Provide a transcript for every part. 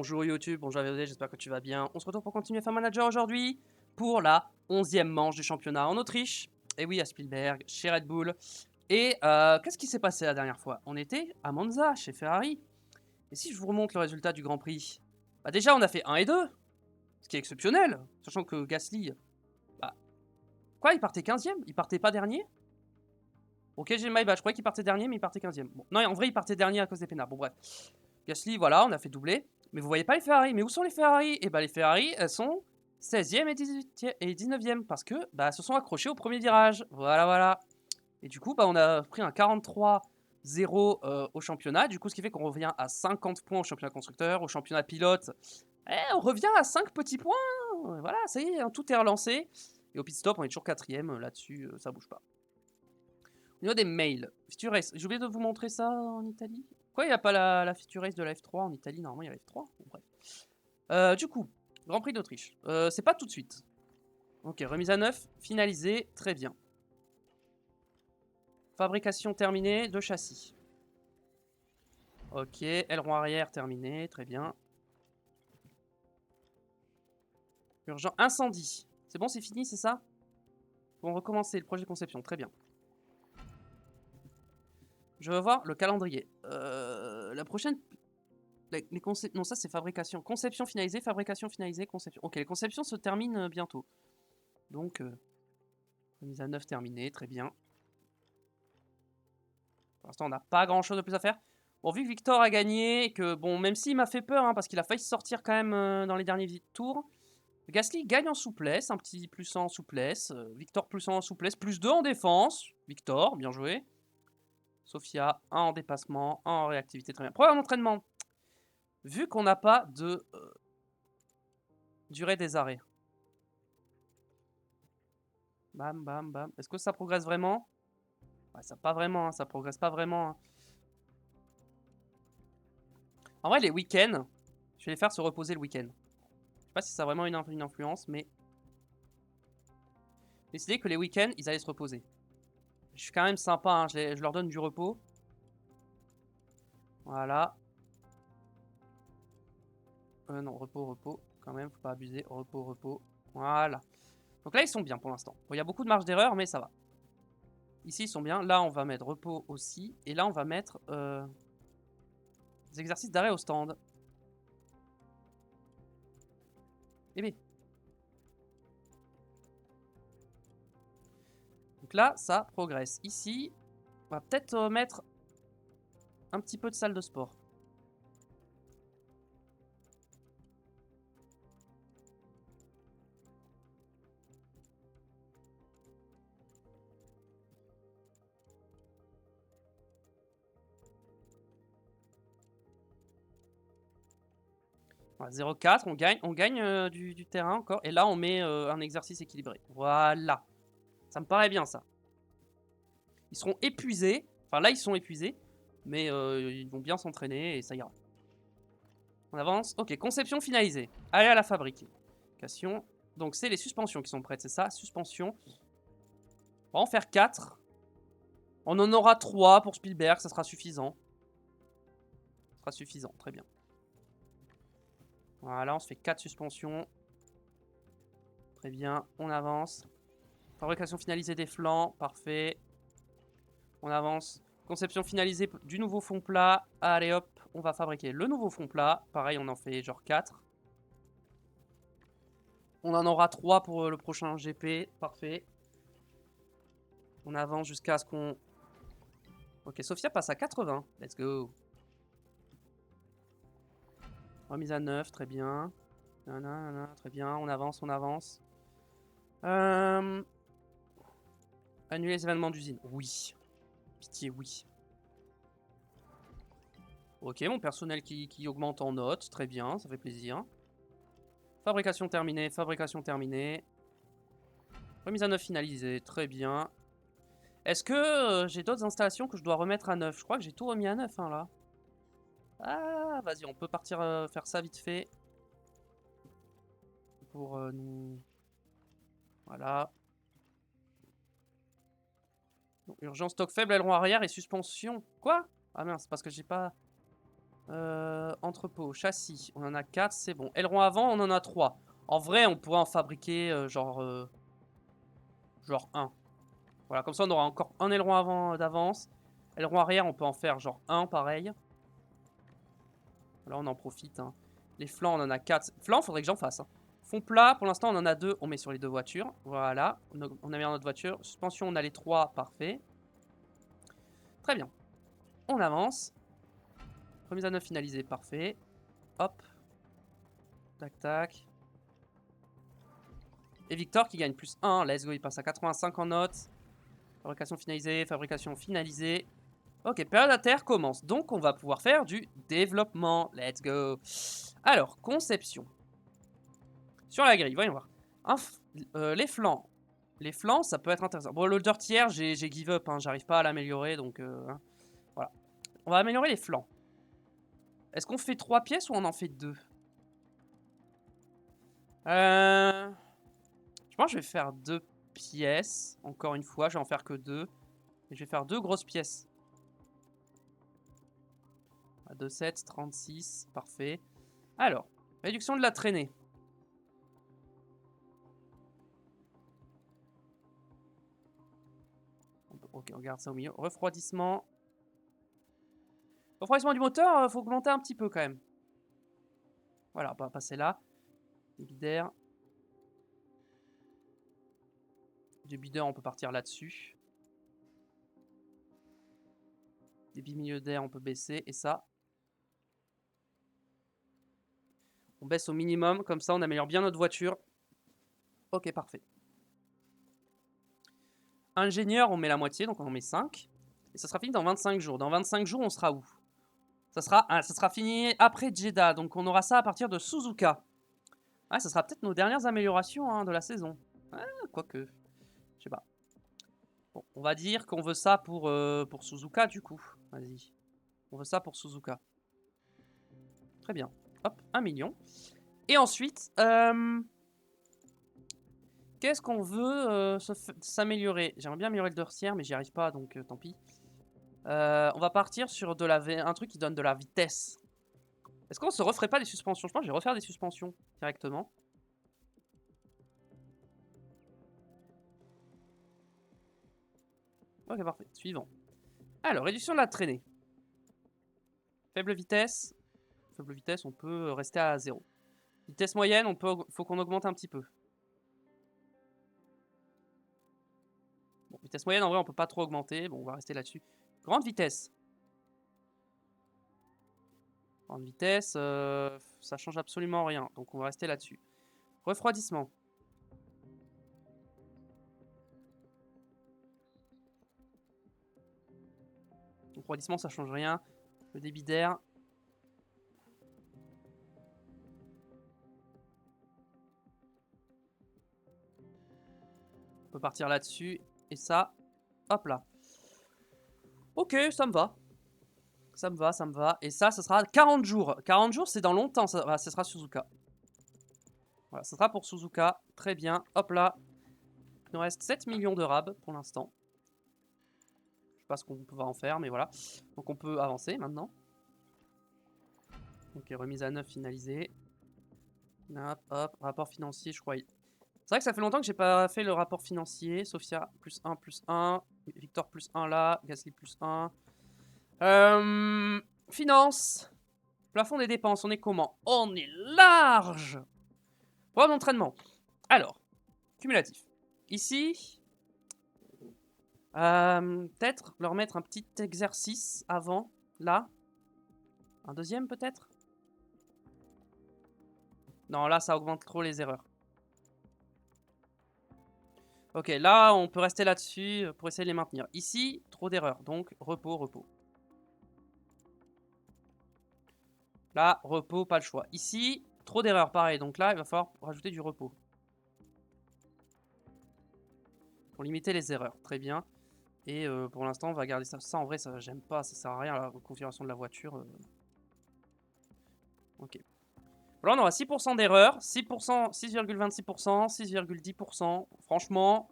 Bonjour YouTube, bonjour VOD, j'espère que tu vas bien. On se retrouve pour continuer Farm Manager aujourd'hui pour la 11e manche du championnat en Autriche. Et oui, à Spielberg, chez Red Bull. Et qu'est-ce qui s'est passé la dernière fois? On était à Monza, chez Ferrari. Et si je vous remonte le résultat du Grand Prix, bah déjà on a fait 1 et 2, ce qui est exceptionnel, sachant que Gasly, bah, quoi, il partait 15e? Il partait pas dernier? Ok, j'ai my bad, je croyais qu'il partait dernier, mais il partait 15e. Bon, non, en vrai, il partait dernier à cause des pénards. Bon, bref. Gasly, voilà, on a fait doubler. Mais vous voyez pas les Ferrari. Mais où sont les Ferrari? Et bah, les Ferrari, elles sont 16e et 18e et 19e. Parce que, bah, elles se sont accrochées au premier virage. Voilà, voilà. Et du coup, bah, on a pris un 43-0 au championnat. Du coup, ce qui fait qu'on revient à 50 points au championnat constructeur. Au championnat pilote, on revient à 5 petits points. Voilà, ça y est, hein, tout est relancé. Et au pit stop, on est toujours 4e. Là-dessus, ça bouge pas. Au niveau des mails, Feature Race, j'ai oublié de vous montrer ça en Italie. Pourquoi il n'y a pas la Feature Race de la F3 en Italie? Normalement, il y a la F3. Bon, bref. Du coup, Grand Prix d'Autriche. C'est pas tout de suite. Ok, remise à neuf, finalisée, très bien. Fabrication terminée de châssis. Ok, aileron arrière terminé, très bien. Urgent, incendie. C'est bon, c'est fini, c'est ça? Bon, recommencer le projet de conception, très bien. Je veux voir le calendrier. La prochaine... Non, ça c'est fabrication. Conception finalisée, fabrication finalisée, conception. Ok, les conceptions se terminent bientôt. Donc, remise à neuf terminée, très bien. Pour l'instant, on n'a pas grand chose de plus à faire. Bon, vu que Victor a gagné, et que, bon, même s'il m'a fait peur, hein, parce qu'il a failli sortir quand même dans les derniers tours, Gasly gagne en souplesse, un petit plus 1 en souplesse. Victor plus 1 en souplesse, plus 2 en défense. Victor, bien joué. Sofia, 1 en dépassement, 1 en réactivité, très bien. Programme d'entraînement. Vu qu'on n'a pas de durée des arrêts. Bam, bam, bam. Est-ce que ça progresse vraiment? Ouais, ça pas vraiment, hein, ça progresse pas vraiment. Hein. En vrai, les week-ends, je vais les faire se reposer le week-end. Je sais pas si ça a vraiment une influence, mais... J'ai décidé que les week-ends, ils allaient se reposer. Je suis quand même sympa, hein, je leur donne du repos. Voilà. Non, repos, repos. Quand même, faut pas abuser. Repos, repos. Voilà. Donc là, ils sont bien pour l'instant. Bon, il y a beaucoup de marge d'erreur, mais ça va. Ici, ils sont bien. Là, on va mettre repos aussi. Et là, on va mettre des exercices d'arrêt au stand. Eh bien. Donc là, ça progresse. Ici, on va peut-être mettre un petit peu de salle de sport. Voilà, 0,4, on gagne du terrain encore. Et là, on met un exercice équilibré. Voilà. Ça me paraît bien, ça. Ils seront épuisés. Enfin, là, ils sont épuisés. Mais ils vont bien s'entraîner et ça ira. On avance. Ok, conception finalisée. Allez à la fabrication. Donc, c'est les suspensions qui sont prêtes, c'est ça? Suspension. On va en faire 4. On en aura 3 pour Spielberg, ça sera suffisant. Ça sera suffisant, très bien. Voilà, on se fait 4 suspensions. Très bien, on avance. Fabrication finalisée des flancs, parfait. On avance. Conception finalisée du nouveau fond plat. Allez hop, on va fabriquer le nouveau fond plat. Pareil, on en fait genre 4. On en aura 3 pour le prochain GP, parfait. On avance jusqu'à ce qu'on... Ok, Sofia passe à 80. Let's go. Remise à 9, très bien. Nanana, très bien, on avance, on avance. Annuler les événements d'usine. Oui. Pitié, oui. Ok, mon personnel qui augmente en notes. Très bien, ça fait plaisir. Fabrication terminée, fabrication terminée. Remise à 9 finalisée, très bien. Est-ce que j'ai d'autres installations que je dois remettre à 9? Je crois que j'ai tout remis à 9, hein, là. Ah, vas-y, on peut partir faire ça vite fait. Pour nous... Voilà. Donc, urgence, stock faible, aileron arrière et suspension. Quoi? Ah mince, parce que j'ai pas... Entrepôt, châssis, on en a 4, c'est bon. Aileron avant, on en a 3. En vrai, on pourrait en fabriquer genre 1. Voilà, comme ça, on aura encore un aileron avant d'avance. Aileron arrière, on peut en faire genre 1, pareil. Là, on en profite. Hein. Les flancs, on en a 4. Flancs, faudrait que j'en fasse. Hein. Fond plat, pour l'instant, on en a 2. On met sur les 2 voitures. Voilà, on a mis dans notre voiture. Suspension, on a les 3, parfait. Très bien. On avance. Remise à neuf finalisée, parfait. Hop. Tac, tac. Et Victor qui gagne plus 1. Let's go, il passe à 85 en notes. Fabrication finalisée, fabrication finalisée. Ok, période à terre commence. Donc, on va pouvoir faire du développement. Let's go. Alors, conception. Sur la grille, voyons voir. Les flancs. Les flancs, ça peut être intéressant. Bon, le dirtière, j'ai give up. Hein, j'arrive pas à l'améliorer, donc hein. Voilà. On va améliorer les flancs. Est-ce qu'on fait 3 pièces ou on en fait 2? Je pense que je vais faire 2 pièces. Encore une fois, je vais en faire que 2. Et je vais faire 2 grosses pièces. 2, 7, 36. Parfait. Alors, réduction de la traînée. Ok, on garde ça au milieu. Refroidissement. Refroidissement du moteur, faut augmenter un petit peu quand même. Voilà, on va passer là. Débit d'air. Débit d'air, on peut partir là-dessus. Débit milieu d'air, on peut baisser. Et ça, on baisse au minimum. Comme ça, on améliore bien notre voiture. Ok, parfait. Ingénieur, on met la moitié, donc on en met 5. Et ça sera fini dans 25 jours. Dans 25 jours, on sera où? Ça sera fini après Jeddah. Donc on aura ça à partir de Suzuka. Ah, ça sera peut-être nos dernières améliorations hein, de la saison. Ah, quoique. Je sais pas. Bon, on va dire qu'on veut ça pour Suzuka du coup. Vas-y. On veut ça pour Suzuka. Très bien. Hop, 1 million. Et ensuite, qu'est-ce qu'on veut s'améliorer? J'aimerais bien améliorer le dossier, mais j'y arrive pas, donc tant pis. On va partir sur un truc qui donne de la vitesse. Est-ce qu'on se referait pas des suspensions? Je pense que je vais refaire des suspensions directement. Ok, parfait. Suivant. Alors, réduction de la traînée. Faible vitesse. Faible vitesse, on peut rester à 0. Vitesse moyenne, faut qu'on augmente un petit peu. Bon, vitesse moyenne, en vrai, on peut pas trop augmenter. Bon, on va rester là-dessus. Grande vitesse. Grande vitesse, ça change absolument rien. Donc, on va rester là-dessus. Refroidissement. Refroidissement, ça change rien. Le débit d'air. On peut partir là-dessus. Et ça, hop là. Ok, ça me va. Ça me va, ça me va. Et ça sera 40 jours. 40 jours, c'est dans longtemps. Ça sera Suzuka. Voilà, ça sera pour Suzuka. Très bien. Hop là. Il nous reste 7 millions de RAB pour l'instant. Je sais pas ce qu'on va en faire, mais voilà. Donc on peut avancer maintenant. Ok, remise à 9 finalisée. Hop, hop. Rapport financier, je crois. C'est vrai que ça fait longtemps que j'ai pas fait le rapport financier. Sofia, plus 1, plus 1. Victor, plus 1 là. Gasly, plus 1. Finance. Plafond des dépenses, on est comment? On est large. Programme d'entraînement. Alors, cumulatif. Ici, peut-être leur mettre un petit exercice avant, là. Un deuxième peut-être? Non, là, ça augmente trop les erreurs. Ok, là, on peut rester là-dessus pour essayer de les maintenir. Ici, trop d'erreurs, donc repos, repos. Là, repos, pas le choix. Ici, trop d'erreurs, pareil. Donc là, il va falloir rajouter du repos. Pour limiter les erreurs, très bien. Et pour l'instant, on va garder ça. Ça, en vrai, ça j'aime pas, ça sert à rien la configuration de la voiture. Ok. Là, on aura 6% d'erreur, 6%, 6,26%, 6,10%. Franchement,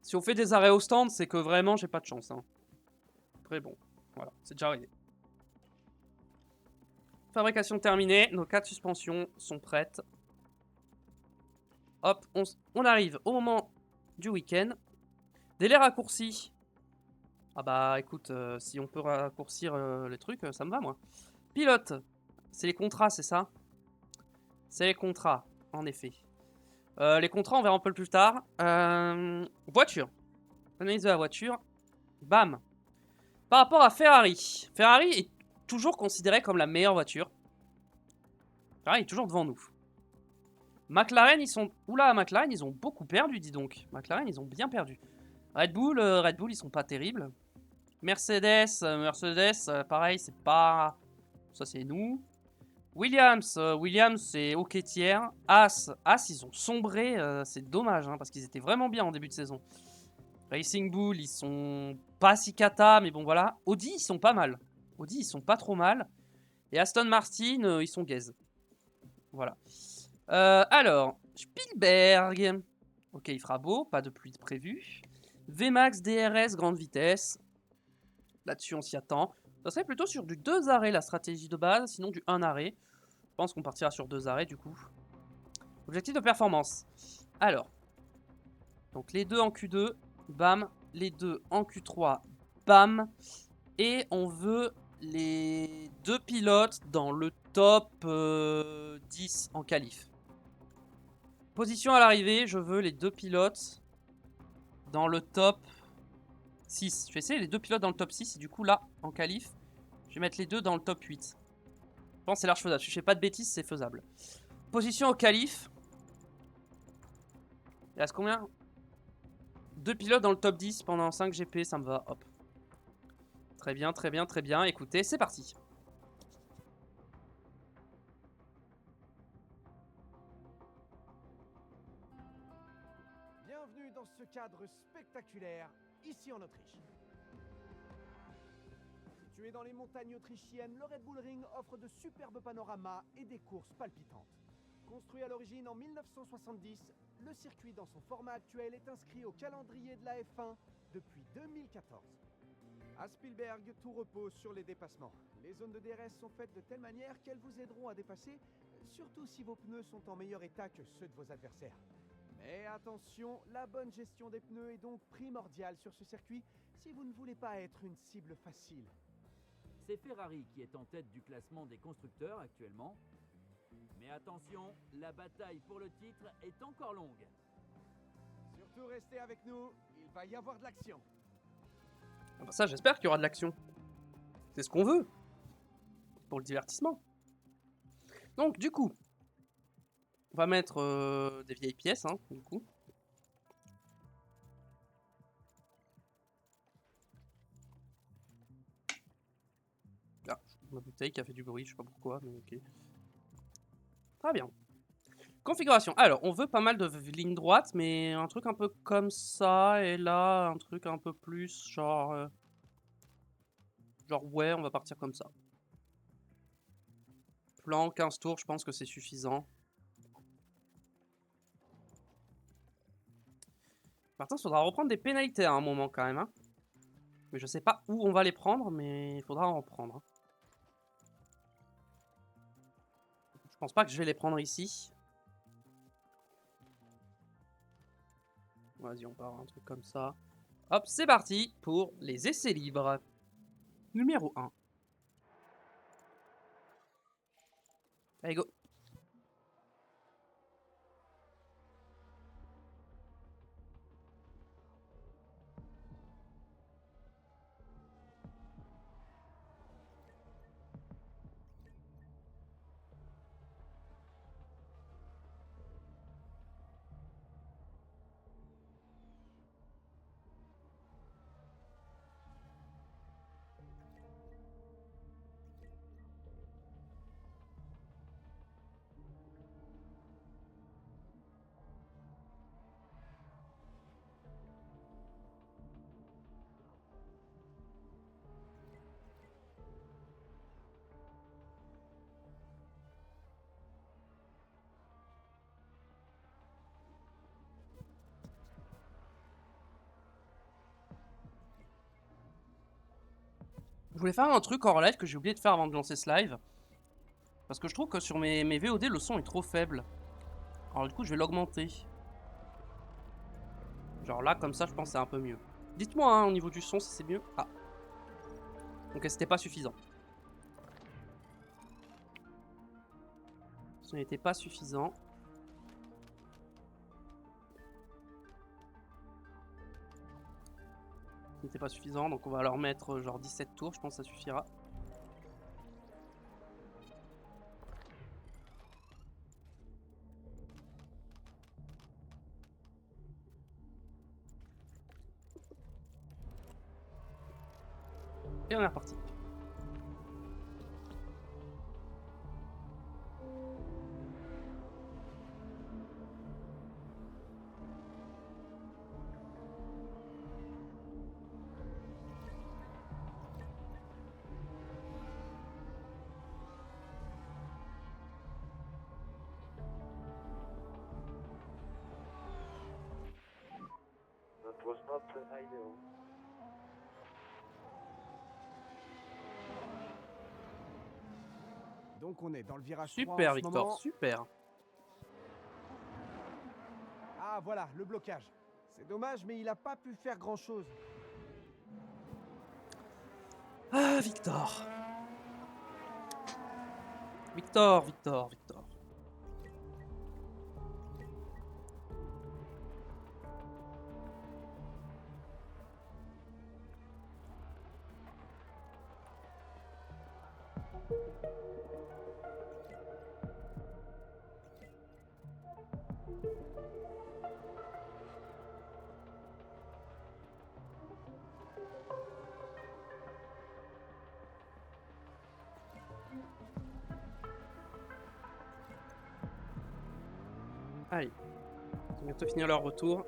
si on fait des arrêts au stand, c'est que vraiment, j'ai pas de chance. Hein. Après, bon, voilà, c'est déjà arrivé. Fabrication terminée. Nos 4 suspensions sont prêtes. Hop, on arrive au moment du week-end. Délai raccourci. Ah bah écoute, si on peut raccourcir les trucs, ça me va moi. Pilote. C'est les contrats, c'est ça? C'est les contrats, en effet. Les contrats, on verra un peu plus tard. Voiture. Analyse de la voiture. Bam. Par rapport à Ferrari. Ferrari est toujours considéré comme la meilleure voiture. Ferrari est toujours devant nous. McLaren, ils sont... Oula, McLaren, ils ont beaucoup perdu, dis donc. McLaren, ils ont bien perdu. Red Bull, ils sont pas terribles. Mercedes, pareil, c'est pas... Ça, c'est nous. Williams, c'est ok tiers. As, ils ont sombré. C'est dommage, hein, parce qu'ils étaient vraiment bien en début de saison. Racing Bull, ils sont pas si cata, mais bon, voilà. Audi, ils sont pas mal. Audi, ils sont pas trop mal. Et Aston Martin, ils sont gaze. Voilà. Alors, Spielberg. Ok, il fera beau, pas de pluie prévue. VMAX, DRS, grande vitesse. Là-dessus, on s'y attend. Ça serait plutôt sur du 2 arrêts la stratégie de base, sinon du 1 arrêt. Je pense qu'on partira sur 2 arrêts du coup. Objectif de performance. Alors. Donc les deux en Q2, bam. Les deux en Q3, bam. Et on veut les 2 pilotes dans le top 10 en qualif. Position à l'arrivée, je veux les 2 pilotes dans le top 6. Je vais essayer les 2 pilotes dans le top 6 et du coup là, en qualif, je vais mettre les 2 dans le top 8. Je pense que c'est large faisable. Si je fais pas de bêtises, c'est faisable. Position au qualif. Il reste combien? 2 pilotes dans le top 10 pendant 5 GP, ça me va. Hop. Très bien, très bien, très bien. Écoutez, c'est parti. Bienvenue dans ce cadre spectaculaire, ici en Autriche. Situé dans les montagnes autrichiennes, le Red Bull Ring offre de superbes panoramas et des courses palpitantes. Construit à l'origine en 1970, le circuit dans son format actuel est inscrit au calendrier de la F1 depuis 2014. À Spielberg, tout repose sur les dépassements. Les zones de DRS sont faites de telle manière qu'elles vous aideront à dépasser, surtout si vos pneus sont en meilleur état que ceux de vos adversaires. Mais attention, la bonne gestion des pneus est donc primordiale sur ce circuit si vous ne voulez pas être une cible facile. C'est Ferrari qui est en tête du classement des constructeurs actuellement. Mais attention, la bataille pour le titre est encore longue. Surtout restez avec nous, il va y avoir de l'action. Ah bah ça, j'espère qu'il y aura de l'action. C'est ce qu'on veut. Pour le divertissement. Donc, du coup, on va mettre des vieilles pièces, hein, du coup. Ah, ma bouteille qui a fait du bruit, je sais pas pourquoi, mais ok. Très bien. Configuration. Alors, on veut pas mal de lignes droites, mais un truc un peu comme ça, et là, un truc un peu plus, genre... genre, ouais, on va partir comme ça. Plan, 15 tours, je pense que c'est suffisant. Par contre, il faudra reprendre des pénalités à un moment quand même, hein. Mais je sais pas où on va les prendre, mais il faudra en reprendre. Hein. Je pense pas que je vais les prendre ici. Vas-y, on part un truc comme ça. Hop, c'est parti pour les essais libres. Numéro 1. Allez, go. Je voulais faire un truc en live que j'ai oublié de faire avant de lancer ce live. Parce que je trouve que sur mes VOD, le son est trop faible. Alors du coup, je vais l'augmenter. Genre là, comme ça, je pense que c'est un peu mieux. Dites-moi hein, au niveau du son si c'est mieux. Ah. Donc c'était pas suffisant. Ce n'était pas suffisant. Ce n'était pas suffisant, donc on va leur mettre genre 17 tours, je pense que ça suffira. Et on est reparti. That was not ideal. Donc on est dans le virage 3 Super en ce Victor, moment. super. Ah voilà, le blocage. C'est dommage, mais il a pas pu faire grand-chose. Ah Victor. Victor, Victor, Victor. Allez. Ils vont bientôt finir leur retour.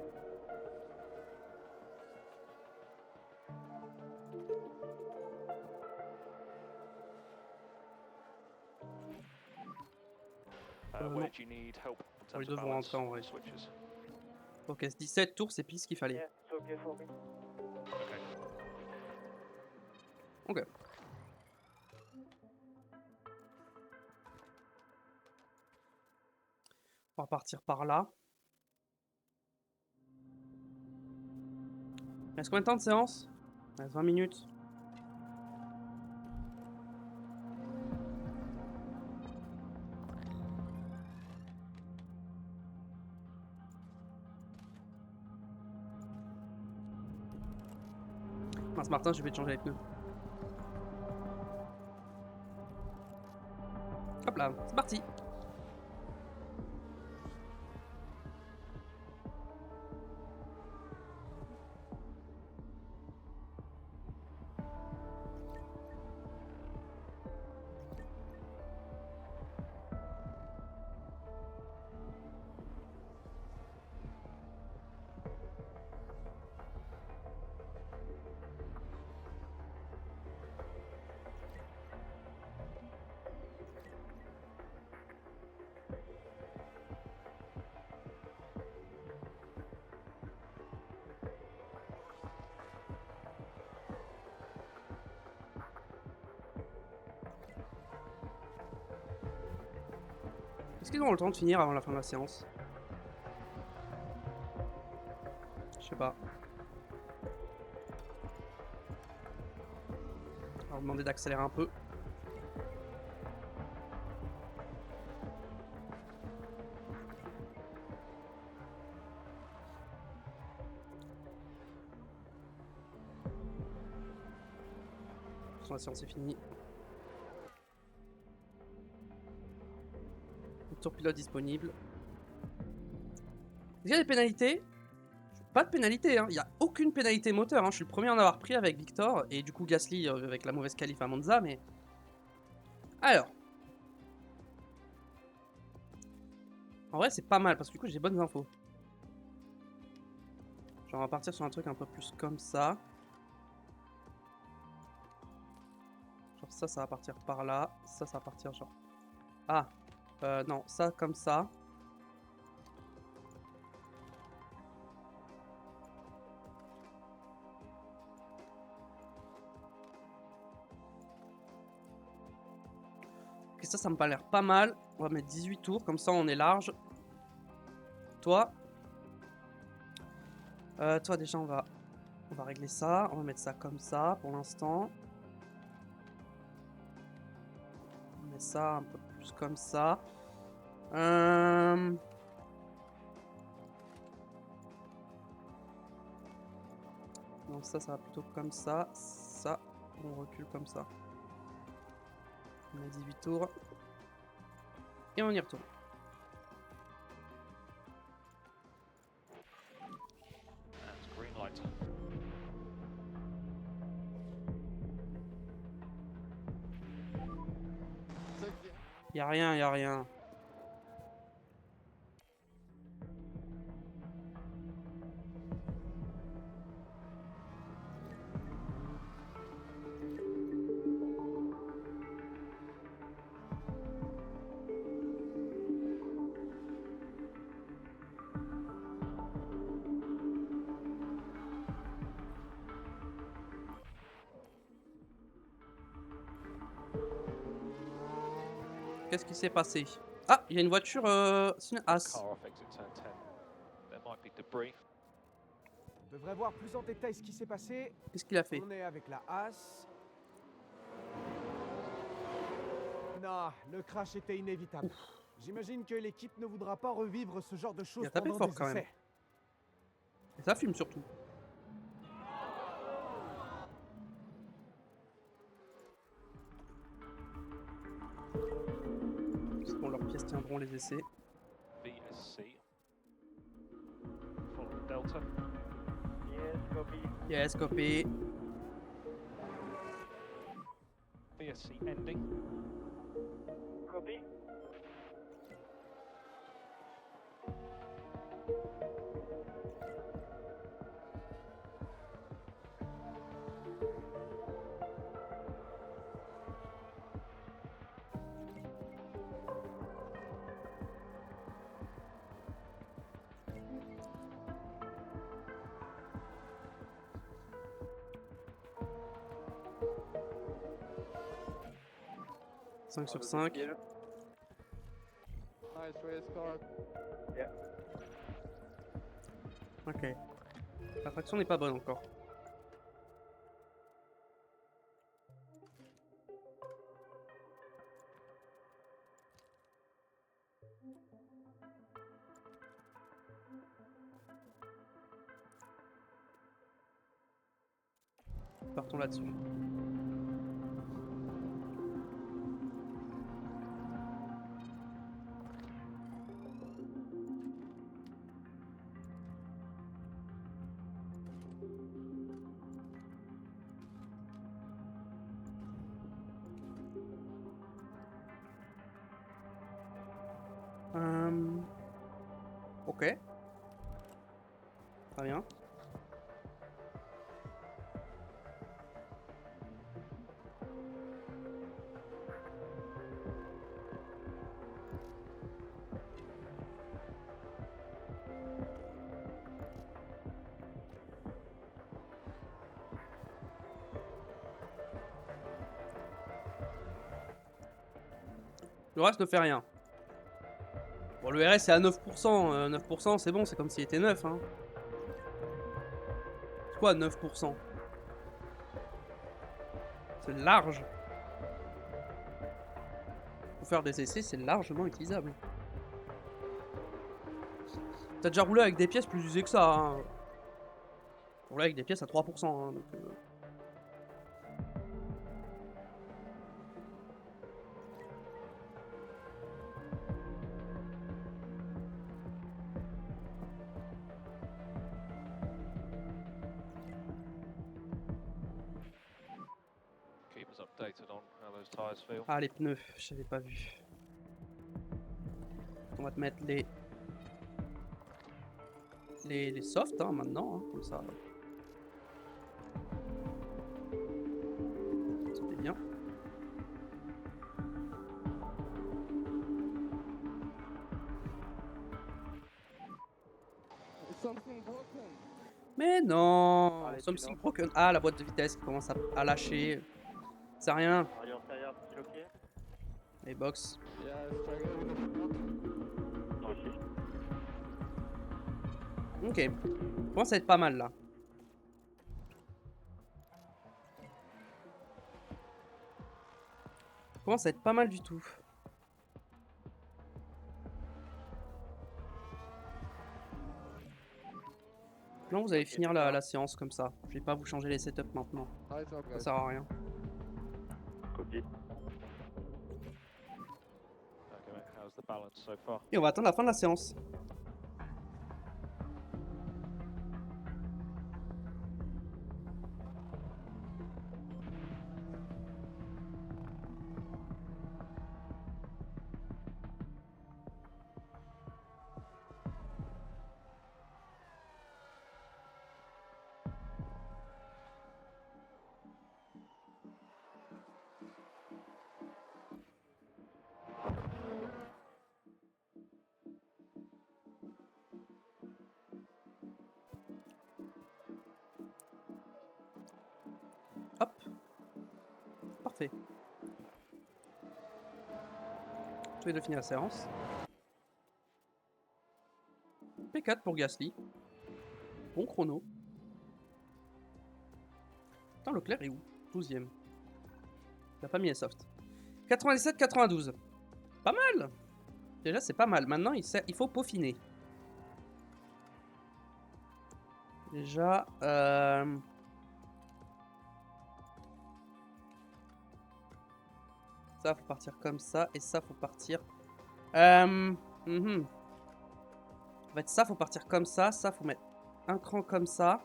Non. Where do you need help in terms Ils of devront balance rentrer en vrai. switches? Ok, 17 tours, c'est pile ce qu'il fallait. Yeah, it's okay for me. Okay. Ok. On va partir par là. Il reste combien de temps de séance? Il reste 20 minutes. Mince Martin, je vais te changer les pneus. Hop là, c'est parti. Est-ce qu'ils auront le temps de finir avant la fin de la séance? Je sais pas. On va leur demander d'accélérer un peu. La séance est finie. Tour pilote disponible. Il y a des pénalités? Pas de pénalité, hein. Il n'y a aucune pénalité moteur. Hein. Je suis le premier à en avoir pris avec Victor et du coup Gasly avec la mauvaise qualif à Monza. Mais alors, en vrai, c'est pas mal parce que du coup j'ai bonnes infos. Genre, on va partir sur un truc un peu plus comme ça. Genre, ça va partir par là. Ça va partir genre. Ah! Non, ça comme ça. Ok, ça me pas l'air pas mal. On va mettre 18 tours, comme ça on est large. Toi. Toi déjà on va régler ça. On va mettre ça comme ça pour l'instant. On met ça un peu plus comme ça. Donc ça va plutôt comme ça. Ça, on recule comme ça. On a 18 tours. Et on y retourne. And green light. Y'a rien, y'a rien. Qu'est-ce qui s'est passé? Ah, il y a une voiture, c'est une As. Car off exit turn 10. There might be debris. On devrait voir plus en détail ce qui s'est passé. Qu'est-ce qu'il a fait? On est avec la As. Non, le crash était inévitable. J'imagine que l'équipe ne voudra pas revivre ce genre de choses Il a tapé pendant fort des quand même. essais. Et ça fume surtout. C'est bon, leurs pièces tiendront les essais. VSC. Follow Delta. Yes, copy. Yes, copy. VSC ending. Copy. « 5 sur 5. Nice race car. Yeah. Ok. La traction n'est pas bonne encore. Partons là-dessus. Ok. Très bien. Le reste ne fait rien. Bon, le RS est à 9%. 9% c'est bon, c'est comme s'il était 9. Hein. C'est quoi 9%? C'est large. Pour faire des essais, c'est largement utilisable. T'as déjà roulé avec des pièces plus usées que ça. Hein. Roulé avec des pièces à 3%. Hein, donc, Keep us updated on how those tyres feel. Ah, les pneus, j'avais pas vu. On va te mettre les softs hein, maintenant, hein, comme ça. C'était bien. Mais non, Allez, something tu broken. Ah, la boîte de vitesse qui commence à lâcher. C'est rien. Arrière antérieur, still ok. Et box. Yeah, struggle with the front. Moi aussi. Ok. Commence à être pas mal là. Commence à être pas mal du tout. Là, vous allez finir la séance comme ça. Je vais pas vous changer les setups maintenant. Nice one, Ça guys. sert à rien. Copy. Okay, mate. How's the balance so far? Et on va attendre la fin de la séance. Hop. Parfait. Je vais de finir la séance. P4 pour Gasly. Bon chrono. Putain, Leclerc est où? 12ème. Il a pas mis les softs. 97-92. Pas mal. Déjà, c'est pas mal. Maintenant, il faut peaufiner. Déjà, ça, faut partir comme ça. Et ça, faut partir... En fait, ça, faut partir comme ça. Ça, faut mettre un cran comme ça.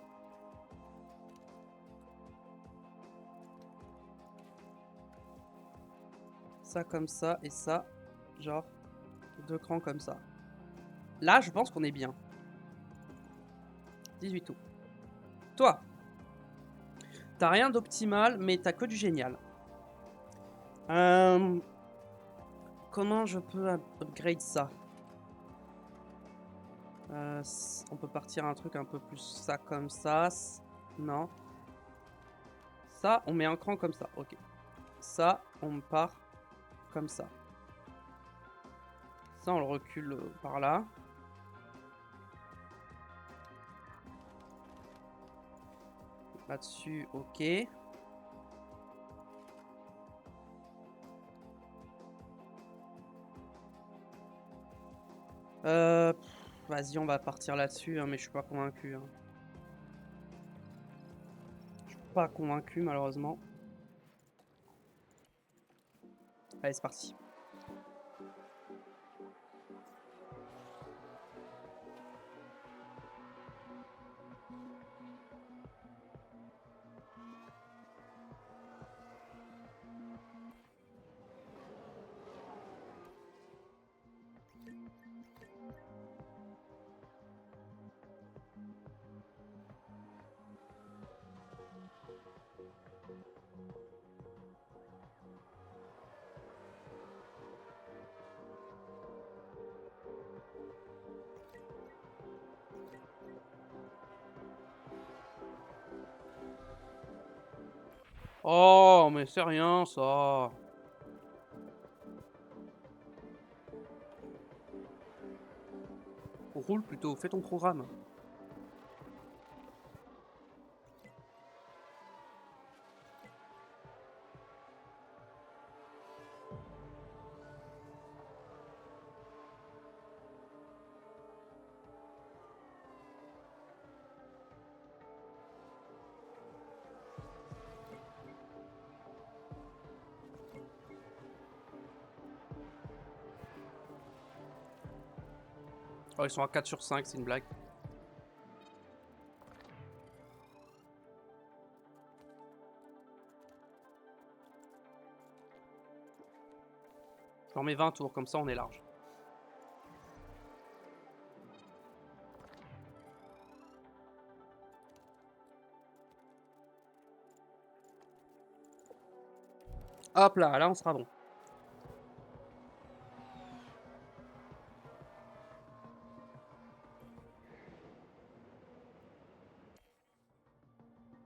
Ça comme ça. Et ça, genre, 2 crans comme ça. Là, je pense qu'on est bien. 18 tours. Toi, t'as rien d'optimal, mais t'as que du génial. Comment je peux upgrade ça? On peut partir un truc un peu plus ça comme ça. Non. Ça, on met un cran comme ça. Ok. Ça, on part comme ça. Ça, on le recule par là. Là-dessus, ok. Vas-y, on va partir là-dessus, hein, mais je suis pas convaincu. Hein. Je suis pas convaincu, malheureusement. Allez, c'est parti. Oh, mais c'est rien, ça. Roule plutôt, fais ton programme. Oh, ils sont à 4 sur 5, c'est une blague. Je leur mets 20 tours, comme ça on est large. Hop là, là on sera bon.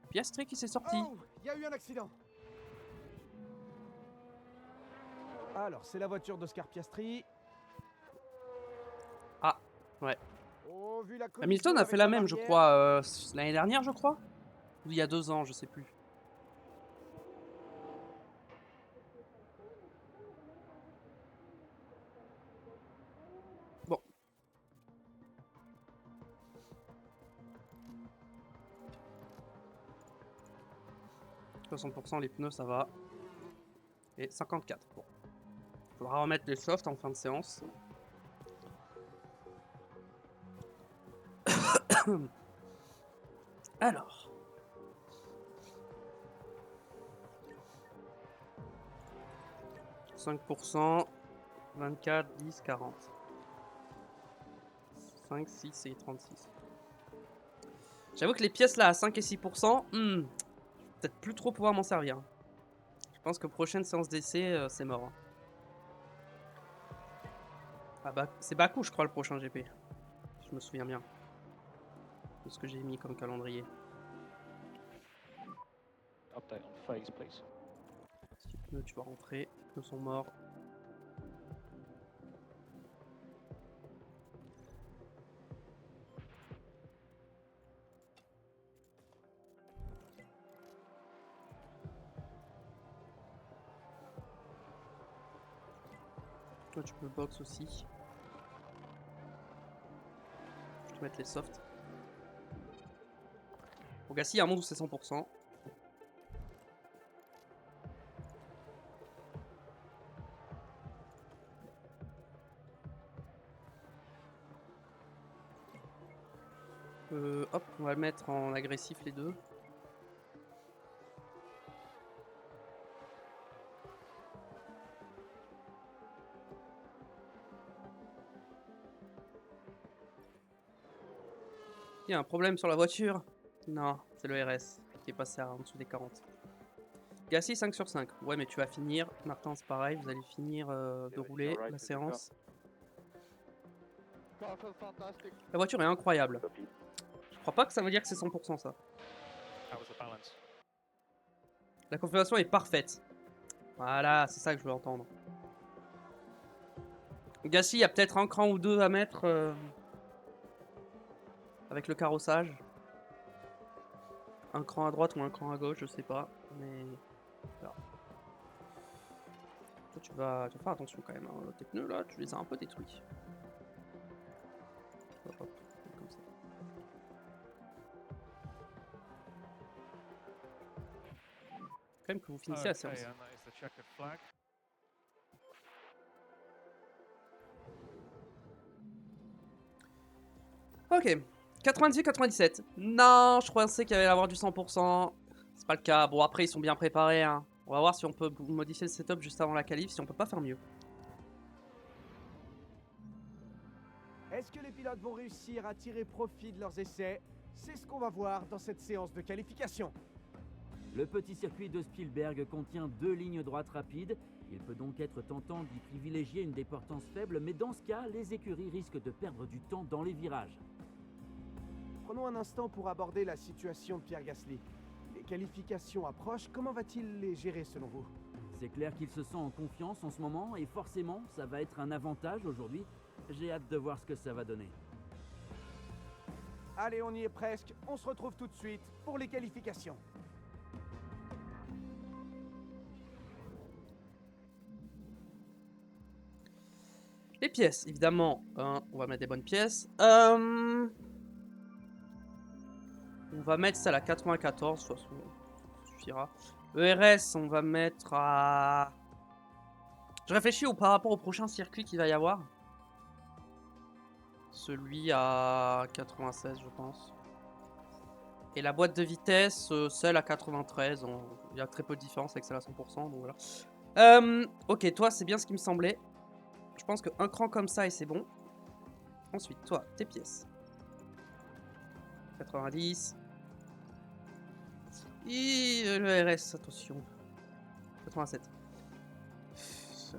Piastri qui s'est sorti. Oh, il y a eu un accident. Alors, c'est la voiture d'Oscar Piastri. Ah, ouais. Oh, vu la collision Hamilton a avec fait la la même, je barrière, crois, l'année dernière, je crois. Ou il y a 2 ans, je sais plus. Bon. « 60% les pneus, ça va. Et 54. Bon. Faudra remettre les softs en fin de séance. Alors. « 5%, 24, 10, 40. 5, 6 et 36. J'avoue que les pièces là à 5 et 6%, je vais peut-être plus trop pouvoir m'en servir. Je pense que prochaine séance d'essai, c'est mort. Hein. Ah bah, c'est Bakou, je crois, le prochain GP. Je me souviens bien de ce que j'ai mis comme calendrier. Update on phase, please. Si les pneus, tu vas rentrer. Les pneus sont morts. Toi, tu peux box aussi. Je vais te mettre les softs. Bon, Gasly, il y a un monde où c'est 100%. Hop, on va le mettre en agressif les deux. Il y a un problème sur la voiture? Non, c'est le RS qui est passé en dessous des 40. Gasly 5 sur 5. Ouais, mais tu vas finir. Martin, c'est pareil, vous allez finir de rouler la séance. Car feels fantastic. La voiture est incroyable. Je crois pas que ça veut dire que c'est 100% ça. How was the balance? La configuration est parfaite. Voilà, c'est ça que je veux entendre. Gasly, il y a peut-être un cran ou deux à mettre avec le carrossage. Un cran à droite ou un cran à gauche, je sais pas. Mais voilà. Toi, tu vas faire attention quand même. Hein. Tes pneus là, tu les as un peu détruits. Hop, hop, comme ça. Quand même que vous finissez la séance. Okay, and that is the checkered flag. Ok. 98-97. Non, je pensais qu'il y allait avoir du 100%. C'est pas le cas. Bon, après, ils sont bien préparés. Hein. On va voir si on peut modifier le setup juste avant la qualif, si on peut pas faire mieux. Est-ce que les pilotes vont réussir à tirer profit de leurs essais? C'est ce qu'on va voir dans cette séance de qualification. Le petit circuit de Spielberg contient 2 lignes droites rapides. Il peut donc être tentant d'y privilégier une déportance faible, mais dans ce cas, les écuries risquent de perdre du temps dans les virages. Prenons un instant pour aborder la situation de Pierre Gasly. Les qualifications approchent, comment va-t-il les gérer selon vous? C'est clair qu'il se sent en confiance en ce moment, et forcément, ça va être un avantage aujourd'hui. J'ai hâte de voir ce que ça va donner. Allez, on y est presque, on se retrouve tout de suite pour les qualifications. Les pièces, évidemment. On va mettre des bonnes pièces. On va mettre ça à la 94, de toute façon, ça suffira. ERS, on va mettre à... Je réfléchis par rapport au prochain circuit qu'il va y avoir. Celui à 96, je pense. Et la boîte de vitesse, celle à 93. Il y a très peu de différence avec celle à 100%, donc voilà. Ok, toi, c'est bien ce qui me semblait. Je pense qu'un cran comme ça et c'est bon. Ensuite, toi, tes pièces. 90. Et le RS, attention. 87.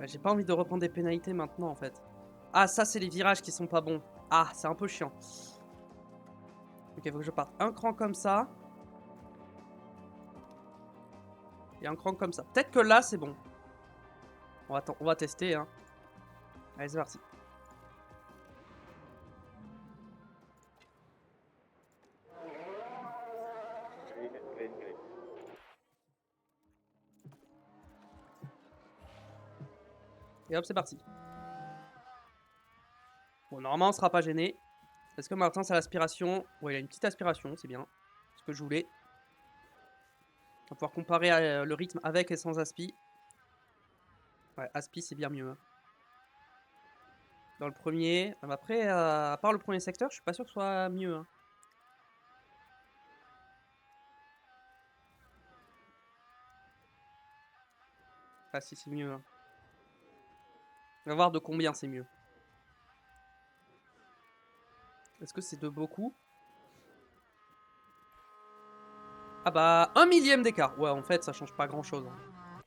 J'ai pas envie de reprendre des pénalités maintenant en fait. Ah, ça, c'est les virages qui sont pas bons. Ah, c'est un peu chiant. Ok, faut que je parte un cran comme ça. Et un cran comme ça. Peut-être que là, c'est bon. On va tester, hein. Allez, c'est parti. Et hop, c'est parti. Bon, normalement, on sera pas gêné. Est-ce que Martin, c'est l'aspiration? Ouais, il a une petite aspiration, c'est bien. Ce que je voulais. On va pouvoir comparer le rythme avec et sans aspi. Ouais, aspi, c'est bien mieux. Hein. Dans le premier. Après, à part le premier secteur, je suis pas sûr que ce soit mieux. Hein. Ah, si, c'est mieux. Hein. On va voir de combien c'est mieux. Est-ce que c'est de beaucoup? Ah bah, 1 millième d'écart. Ouais, en fait, ça change pas grand-chose. Hein.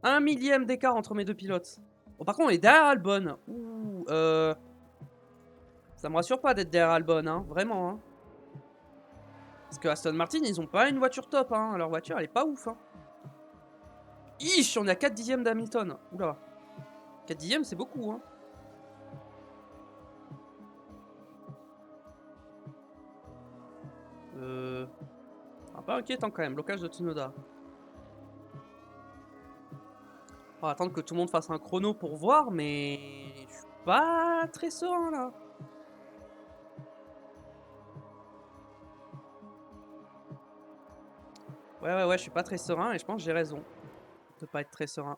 1 millième d'écart entre mes deux pilotes. Bon, par contre, on est derrière Albon. Ouh, ça me rassure pas d'être derrière Albon, hein. Vraiment, hein. Parce que Aston Martin, ils ont pas une voiture top, hein. Leur voiture, elle est pas ouf, hein. Ish, on est à 4 dixièmes d'Hamilton. Oula. 4 dixièmes, c'est beaucoup, hein. Un peu inquiétant quand même, blocage de Tsunoda. On va attendre que tout le monde fasse un chrono pour voir, mais je suis pas très serein là. Ouais, je suis pas très serein et je pense que j'ai raison de pas être très serein.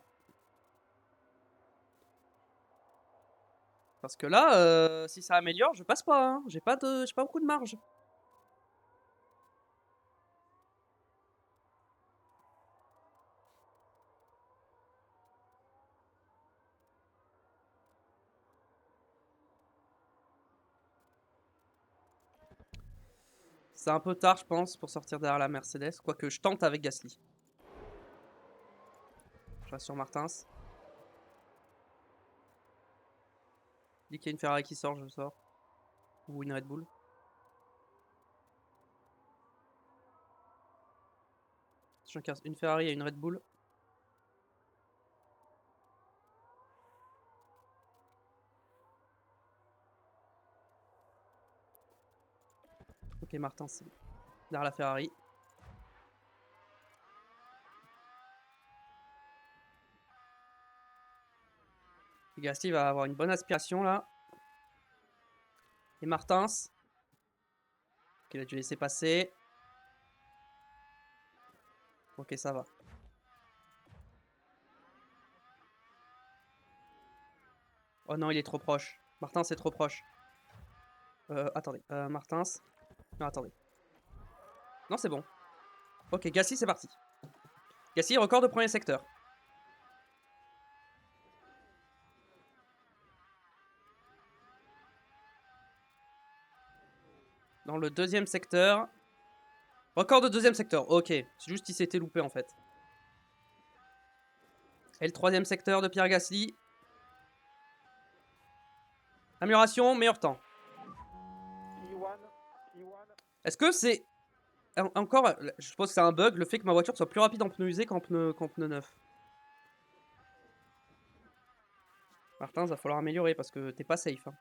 Parce que là, si ça améliore, je passe pas. Hein. J'ai pas beaucoup de marge. C'est un peu tard, je pense, pour sortir derrière la Mercedes. Quoique je tente avec Gasly. Je reste sur Martins. Dès qu'il y a une Ferrari qui sort, je sors. Ou une Red Bull. Une Ferrari et une Red Bull. Ok, Martin, c'est derrière la Ferrari. Et Gasly va avoir une bonne aspiration là. Et Martins. Il a dû laisser passer. Ok, ça va. Oh non, il est trop proche. Martins, c'est trop proche. Attendez. Martins. Non, attendez. Non, c'est bon. Ok, Gasly, c'est parti. Gasly, record de premier secteur. Dans le deuxième secteur. Record de deuxième secteur. Ok, c'est juste qu'il s'était loupé en fait. Et le troisième secteur de Pierre Gasly. Amélioration, meilleur temps. Est-ce que c'est... Encore, je suppose que c'est un bug, le fait que ma voiture soit plus rapide en pneu usé qu'en pneu neuf. Martin, va falloir améliorer parce que t'es pas safe. Hein.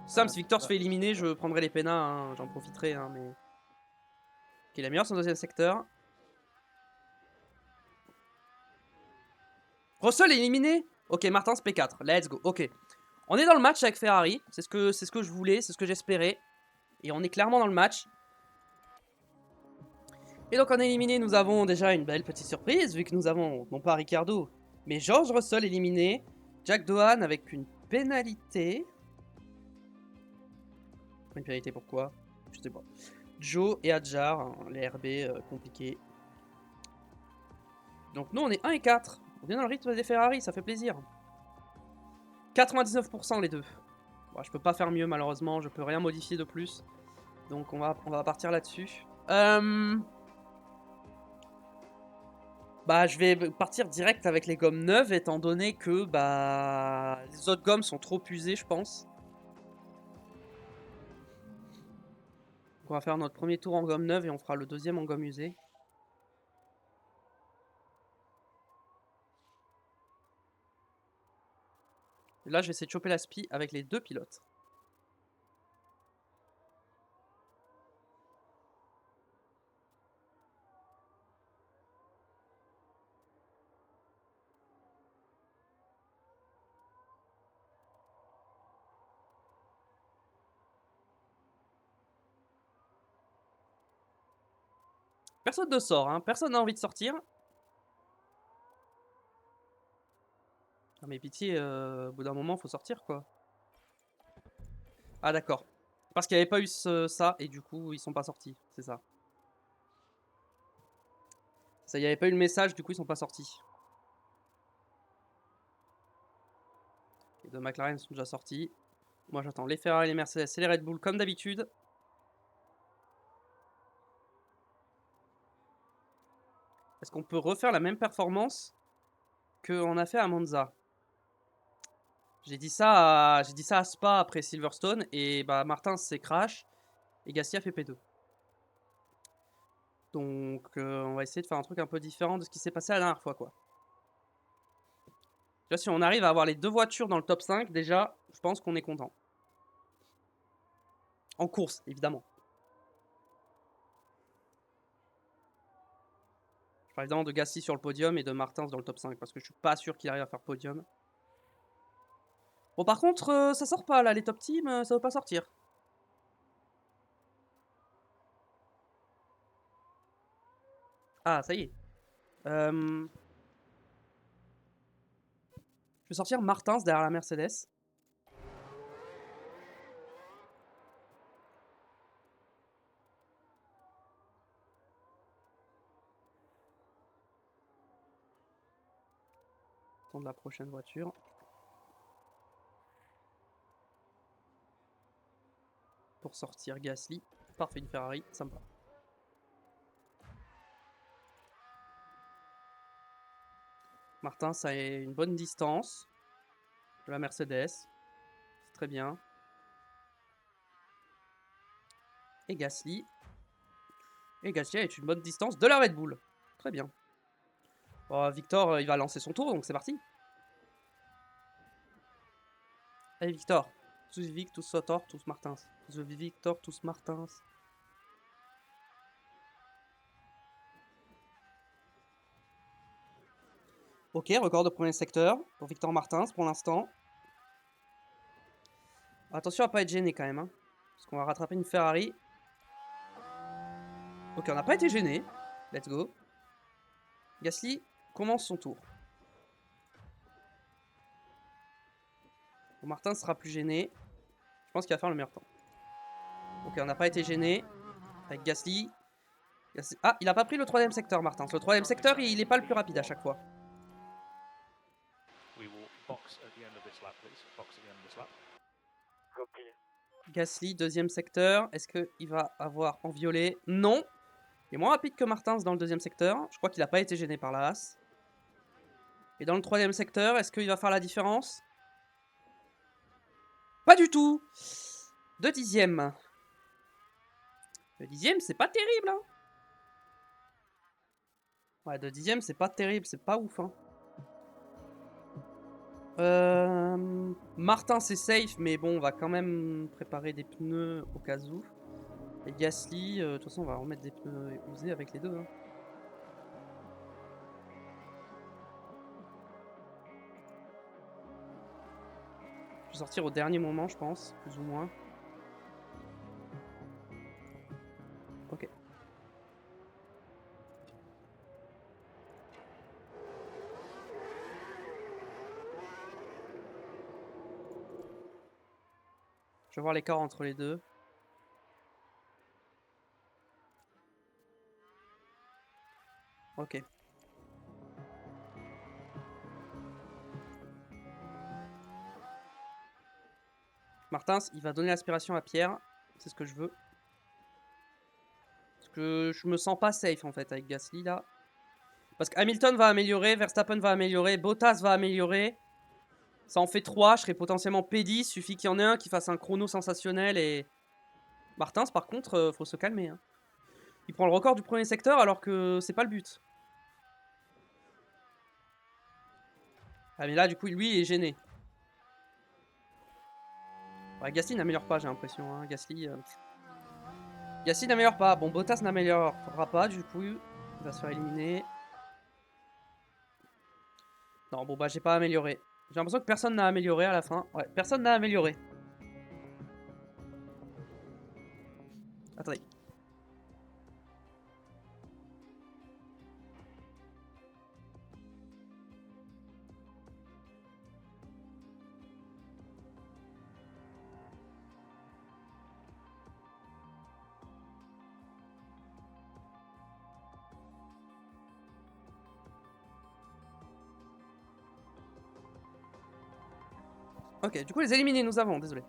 Sam, si Victor se fait éliminer, je prendrai les pénats, hein, j'en profiterai. Hein, mais... Ok, la meilleure, c'est le deuxième secteur. Russell est éliminé. Ok, Martins P4, let's go. Ok, on est dans le match avec Ferrari, c'est ce que je voulais, c'est ce que j'espérais. Et on est clairement dans le match. Et donc en éliminé, nous avons déjà une belle petite surprise, vu que nous avons, non pas Ricardo, mais George Russell éliminé. Jack Doohan avec une pénalité. Une pénalité pourquoi? Je sais pas. Joe et Adjar, hein, les RB compliqués. Donc nous on est 1 et 4. On est dans le rythme des Ferrari, ça fait plaisir. 99% les deux. Bon, je peux pas faire mieux malheureusement, je peux rien modifier de plus. Donc on va partir là-dessus. Bah je vais partir direct avec les gommes neuves étant donné que bah les autres gommes sont trop usées je pense. Donc on va faire notre premier tour en gomme neuve et on fera le deuxième en gomme usée. Et là, je vais essayer de choper la spi avec les deux pilotes. Personne ne sort, hein. Personne n'a envie de sortir. Non mais pitié, au bout d'un moment, faut sortir, quoi. Ah d'accord. Parce qu'il n'y avait pas eu ça, et du coup, ils sont pas sortis. C'est ça. Ça, il n'y avait pas eu le message, du coup, ils sont pas sortis. Les deux McLaren sont déjà sortis. Moi, j'attends les Ferrari, les Mercedes et les Red Bull, comme d'habitude. Est-ce qu'on peut refaire la même performance qu'on a fait à Monza? J'ai dit ça à Spa après Silverstone, et bah Martin c'est crash, et Gasly a fait P2. Donc on va essayer de faire un truc un peu différent de ce qui s'est passé la dernière fois, quoi. Là, si on arrive à avoir les deux voitures dans le top 5, déjà, je pense qu'on est content. En course, évidemment. Je parle évidemment de Gasly sur le podium et de Martins dans le top 5, parce que je suis pas sûr qu'il arrive à faire podium. Bon, par contre, ça sort pas là, les top teams, ça veut pas sortir. Ah, ça y est. Je vais sortir Martins derrière la Mercedes. De la prochaine voiture. Pour sortir Gasly. Parfait, une Ferrari, sympa. Martin, ça a une bonne distance de la Mercedes. C'est très bien. Et Gasly. Et Gasly est une bonne distance de la Red Bull. Très bien. Bon, Victor, il va lancer son tour, donc c'est parti. Allez, Victor. Tous Vic, tous Sotor, tous Martins. Tous Victor, tous Martins. Ok, record de premier secteur pour Victor Martins pour l'instant. Attention à pas être gêné quand même, hein, parce qu'on va rattraper une Ferrari. Ok, on n'a pas été gêné. Let's go. Gasly commence son tour. Bon, Martin sera plus gêné. Je pense qu'il va faire le meilleur temps. Ok, on n'a pas été gêné avec Gasly. Ah, il n'a pas pris le troisième secteur, Martin. Le troisième secteur, il n'est pas le plus rapide à chaque fois. We will box at the end of this lap, please. Box at the end of this lap. Copy. Gasly, deuxième secteur. Est-ce qu'il va avoir en violet? Non. Il est moins rapide que Martins dans le deuxième secteur. Je crois qu'il n'a pas été gêné par la Haas. Et dans le troisième secteur, est-ce qu'il va faire la différence? Pas du tout. 2 dixièmes. Le dixième, c'est pas terrible, hein. Ouais, 2 dixièmes, c'est pas terrible, c'est pas ouf, hein. Martin, c'est safe, mais bon, on va quand même préparer des pneus au cas où. Et Gasly, de toute façon, on va remettre des pneus usés avec les deux, hein. Je vais sortir au dernier moment, je pense, plus ou moins. Ok. Je vais voir l'écart entre les deux. Ok. Martins, il va donner l'aspiration à Pierre. C'est ce que je veux. Parce que je me sens pas safe en fait avec Gasly là. Parce que Hamilton va améliorer, Verstappen va améliorer, Bottas va améliorer. Ça en fait 3, je serai potentiellement P10. Suffit qu'il y en ait un qui fasse un chrono sensationnel et... Martins par contre, faut se calmer, hein. Il prend le record du premier secteur alors que c'est pas le but. Ah mais là du coup lui il est gêné. Ah, Gasly n'améliore pas, j'ai l'impression. Hein. Gasly n'améliore pas. Bon, Bottas n'améliorera pas, du coup. Il va se faire éliminer. Non, bon, bah, j'ai pas amélioré. J'ai l'impression que personne n'a amélioré à la fin. Ouais, personne n'a amélioré. Attendez. Ok, du coup, les éliminés, nous avons, désolé.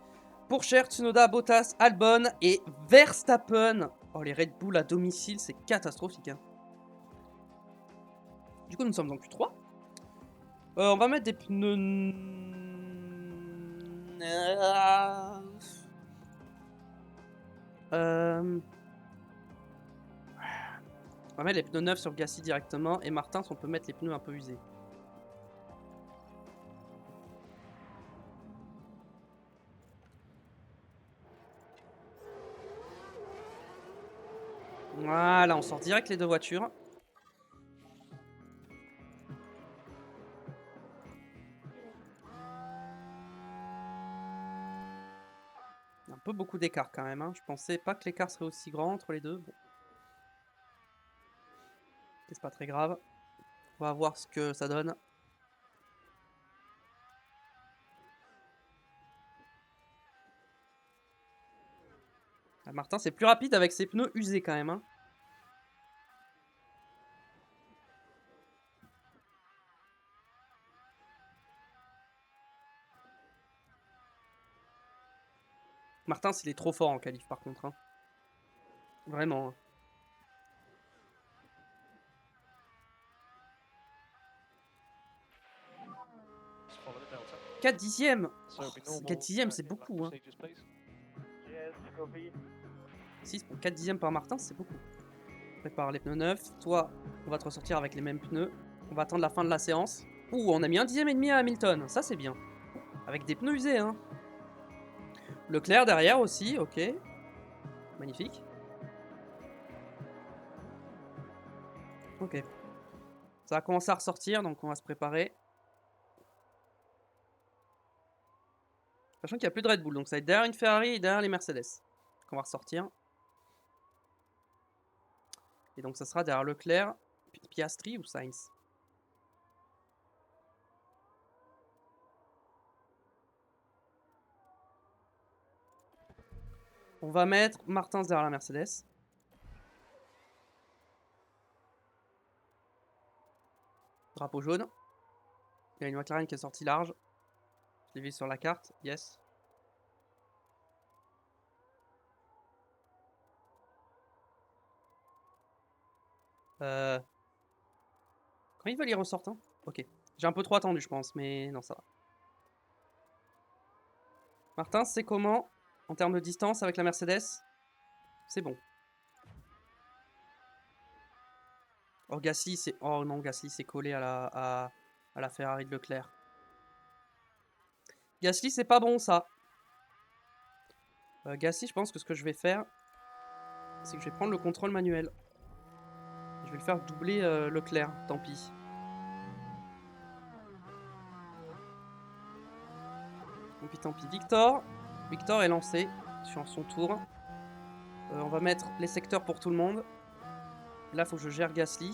Pourchaire, Tsunoda, Bottas, Albon et Verstappen. Oh, les Red Bull à domicile, c'est catastrophique. Hein. Du coup, nous sommes en Q3. On va mettre des pneus... On va mettre les pneus neufs sur Gasly directement. Et Martins, on peut mettre les pneus un peu usés. Voilà, on sort direct les deux voitures. Un peu beaucoup d'écart quand même. Hein. Je pensais pas que l'écart serait aussi grand entre les deux. Bon. C'est pas très grave. On va voir ce que ça donne. Ah, Martin, c'est plus rapide avec ses pneus usés quand même. Hein. Martin, il est trop fort en qualif par contre. Hein. Vraiment. Hein. Let's follow the Delta. 4 dixièmes. So it'll be normal 4 dixièmes, c'est landing beaucoup. Hein. procedures, please. Yes, copy. 6 pour 4 dixièmes par Martin, c'est beaucoup. Prépare les pneus neufs. Toi, on va te ressortir avec les mêmes pneus. On va attendre la fin de la séance. Ouh, on a mis 1 dixième et demi à Hamilton. Ça, c'est bien. Avec des pneus usés, hein. Leclerc derrière aussi, ok. Magnifique. Ok. Ça va commencer à ressortir, donc on va se préparer. Sachant qu'il n'y a plus de Red Bull, donc ça va être derrière une Ferrari et derrière les Mercedes. Qu'on va ressortir. Et donc ça sera derrière Leclerc, Piastri ou Sainz. On va mettre Martins derrière la Mercedes. Drapeau jaune. Il y a une McLaren qui est sortie large. Je l'ai vu sur la carte, yes. Quand ils veulent y ressortir, hein. Ok. J'ai un peu trop attendu, je pense, mais non, ça va. Martin, c'est comment en termes de distance avec la Mercedes? C'est bon. Oh, Gasly, c'est... Oh non, Gasly, c'est collé à la Ferrari de Leclerc. Gasly, c'est pas bon, ça. Gasly, je pense que ce que je vais faire, c'est que je vais prendre le contrôle manuel. Je vais le faire doubler Leclerc, tant pis. Tant pis. Victor est lancé sur son tour. On va mettre les secteurs pour tout le monde. Là, il faut que je gère Gasly.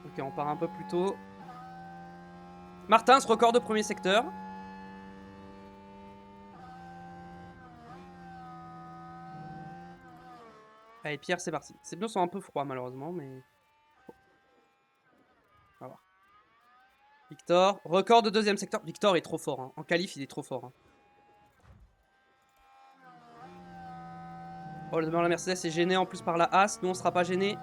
Ok, on part un peu plus tôt. Martins, record de premier secteur. Allez, Pierre, c'est parti. Ces pneus sont un peu froids, malheureusement, mais... On va voir. Victor, record de deuxième secteur. Victor est trop fort. Hein. En qualif, il est trop fort. Hein. Oh, le la Mercedes est gêné en plus par la Haas. Nous, on sera pas gêné.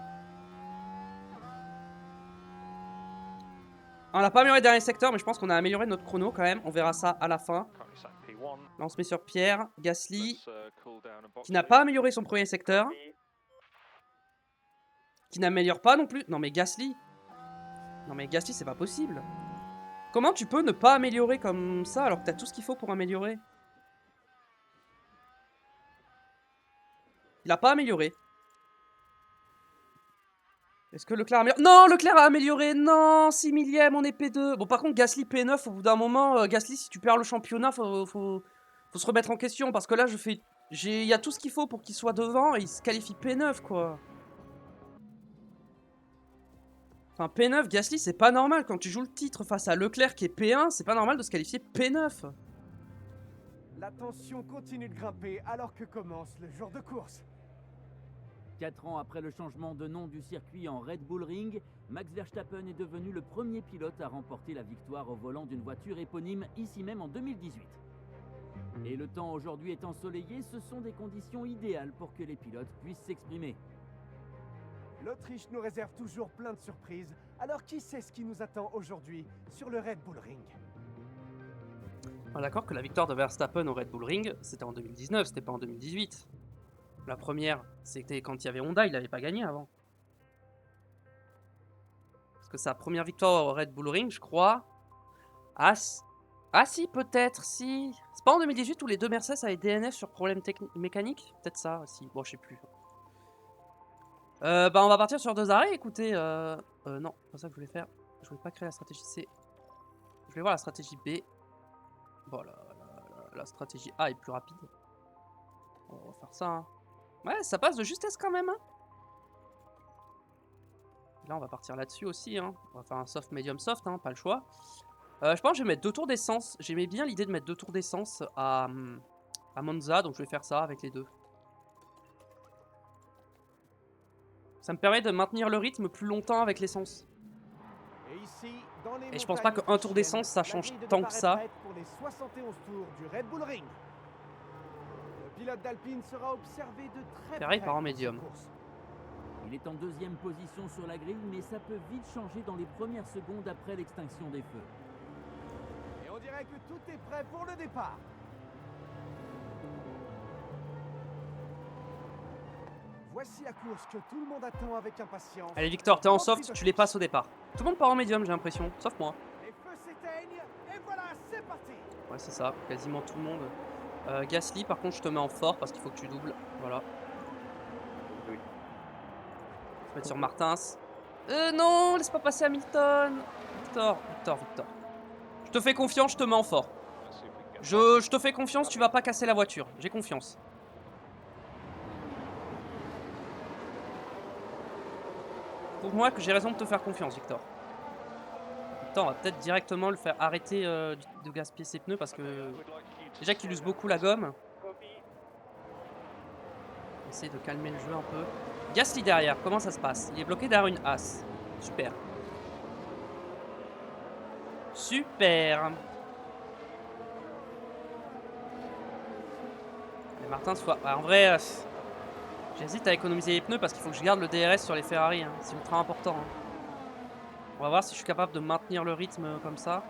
On n'a pas amélioré le dernier secteur, mais je pense qu'on a amélioré notre chrono quand même. On verra ça à la fin. Currently sat P1. Là, on se met sur Pierre. Gasly, Let's cool down and box qui n'a two. pas amélioré son premier secteur. Qui n'améliore pas non plus. Non, mais Gasly. Non, mais Gasly, c'est pas possible. Comment tu peux ne pas améliorer comme ça alors que t'as tout ce qu'il faut pour améliorer? Il a pas amélioré. Est-ce que Leclerc a amélioré? Non, Leclerc a amélioré. Non, 6 millième, on est P2. Bon, par contre, Gasly P9, au bout d'un moment, Gasly, si tu perds le championnat, faut se remettre en question. Parce que là, il y a tout ce qu'il faut pour qu'il soit devant et il se qualifie P9, quoi. Enfin, P9, Gasly, c'est pas normal. Quand tu joues le titre face à Leclerc qui est P1, c'est pas normal de se qualifier P9. La tension continue de grimper alors que commence le jour de course. 4 ans après le changement de nom du circuit en Red Bull Ring, Max Verstappen est devenu le premier pilote à remporter la victoire au volant d'une voiture éponyme ici même en 2018. Et le temps aujourd'hui est ensoleillé, ce sont des conditions idéales pour que les pilotes puissent s'exprimer. L'Autriche nous réserve toujours plein de surprises, alors qui sait ce qui nous attend aujourd'hui sur le Red Bull Ring? On est d'accord que la victoire de Verstappen au Red Bull Ring, c'était en 2019, c'était pas en 2018. La première, c'était quand il y avait Honda, il n'avait pas gagné avant. Parce que sa première victoire au Red Bull Ring, je crois... Ah si, peut-être, si... C'est pas en 2018 où les deux Mercedes avaient DNF sur problème mécanique? Peut-être ça aussi, bon, je sais plus. Bah on va partir sur 2 arrêts, écoutez... non, c'est pas ça que je voulais faire. Je voulais pas créer la stratégie C. Je voulais voir la stratégie B. Bon, la stratégie A est plus rapide. On va faire ça, hein. Ouais, ça passe de justesse quand même, hein. Là, on va partir là-dessus aussi, hein. On va faire un soft, medium, soft, hein, pas le choix. Je pense que je vais mettre 2 tours d'essence. J'aimais bien l'idée de mettre 2 tours d'essence à Monza, donc je vais faire ça avec les 2. Ça me permet de maintenir le rythme plus longtemps avec l'essence. Et je pense pas qu'un tour d'essence, ça change tant que ça. Pour les 71 tours du Red Bull Ring. Le pilote d'Alpine sera observé de très Ferrari près part en dans cette médium. course. Il est en 2e position sur la grille, mais ça peut vite changer dans les premières secondes après l'extinction des feux. Et on dirait que tout est prêt pour le départ. Voici la course que tout le monde attend avec impatience. Allez Victor, t'es en soft, tu les passes au départ. Tout le monde part en médium, j'ai l'impression, sauf moi. Les feux s'éteignent et voilà, c'est parti. Ouais, c'est ça, quasiment tout le monde. Gasly, par contre, je te mets en fort parce qu'il faut que tu doubles. Voilà. Oui. Je vais mettre sur Martins. Non, laisse pas passer Hamilton. Victor. Je te fais confiance, je te mets en fort. Let's see if we can get Je te fais confiance, tu vas pas casser la voiture. J'ai confiance. Pour moi que j'ai raison de te faire confiance, Victor. Victor, on va peut-être directement le faire arrêter de gaspiller ses pneus parce que déjà qu'il use beaucoup la gomme. Copy. Essayer de calmer le jeu un peu. Gasly derrière, comment ça se passe? Il est bloqué derrière une as. Super. Super. Allez, Martin, en vrai, j'hésite à économiser les pneus parce qu'il faut que je garde le DRS sur les Ferrari. Hein. C'est ultra important. Hein. On va voir si je suis capable de maintenir le rythme comme ça.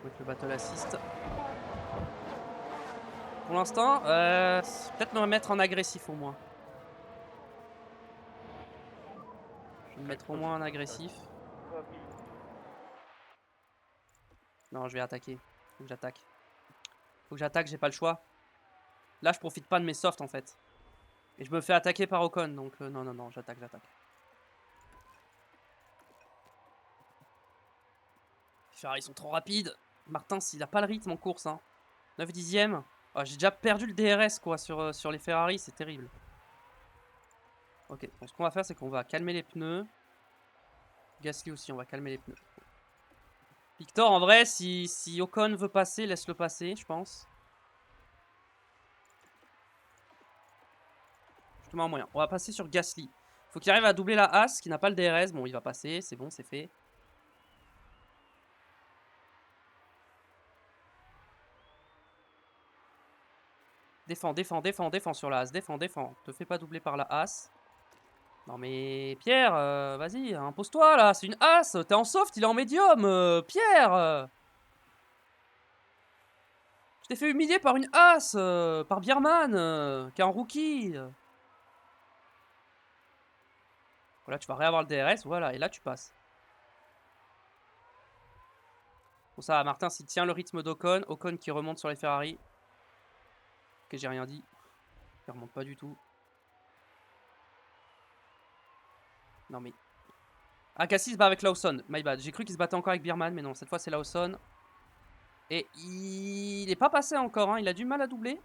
Je vais mettre le battle assist. Pour l'instant, peut-être me mettre en agressif au moins. Je vais me mettre au moins en agressif. Copy. Non, je vais attaquer. Faut que j'attaque. Faut que j'attaque, j'ai pas le choix. Là, je profite pas de mes softs en fait. Et je me fais attaquer par Ocon, donc non, j'attaque. Les Ferrari sont trop rapides. Martin, s'il a pas le rythme en course, hein. 9 dixièmes. Oh, j'ai déjà perdu le DRS quoi sur les Ferrari, c'est terrible. Ok, donc ce qu'on va faire, c'est qu'on va calmer les pneus. Gasly aussi, on va calmer les pneus. Victor, en vrai, si Ocon veut passer, laisse-le passer, je pense. Je te mets en moyen. On va passer sur Gasly. Faut qu'il arrive à doubler la As, qui n'a pas le DRS. Bon, il va passer, c'est bon, c'est fait. Défends sur la As. Défends. Te fais pas doubler par la As. Non mais Pierre, vas-y, impose-toi là, c'est une As. T'es en soft, il est en médium. Pierre je t'ai fait humilier par une As, par Bierman, qui est en rookie. Voilà, tu vas réavoir le DRS, voilà, et là tu passes. Bon, ça, Martin, s'il tient le rythme d'Ocon. Ocon qui remonte sur les Ferrari. Ok, j'ai rien dit. Il remonte pas du tout. Non, mais... Ah, Gasly se bat avec Lawson. My bad. J'ai cru qu'il se battait encore avec Birman, mais non, cette fois, c'est Lawson. Et il n'est pas passé encore, hein. Il a du mal à doubler.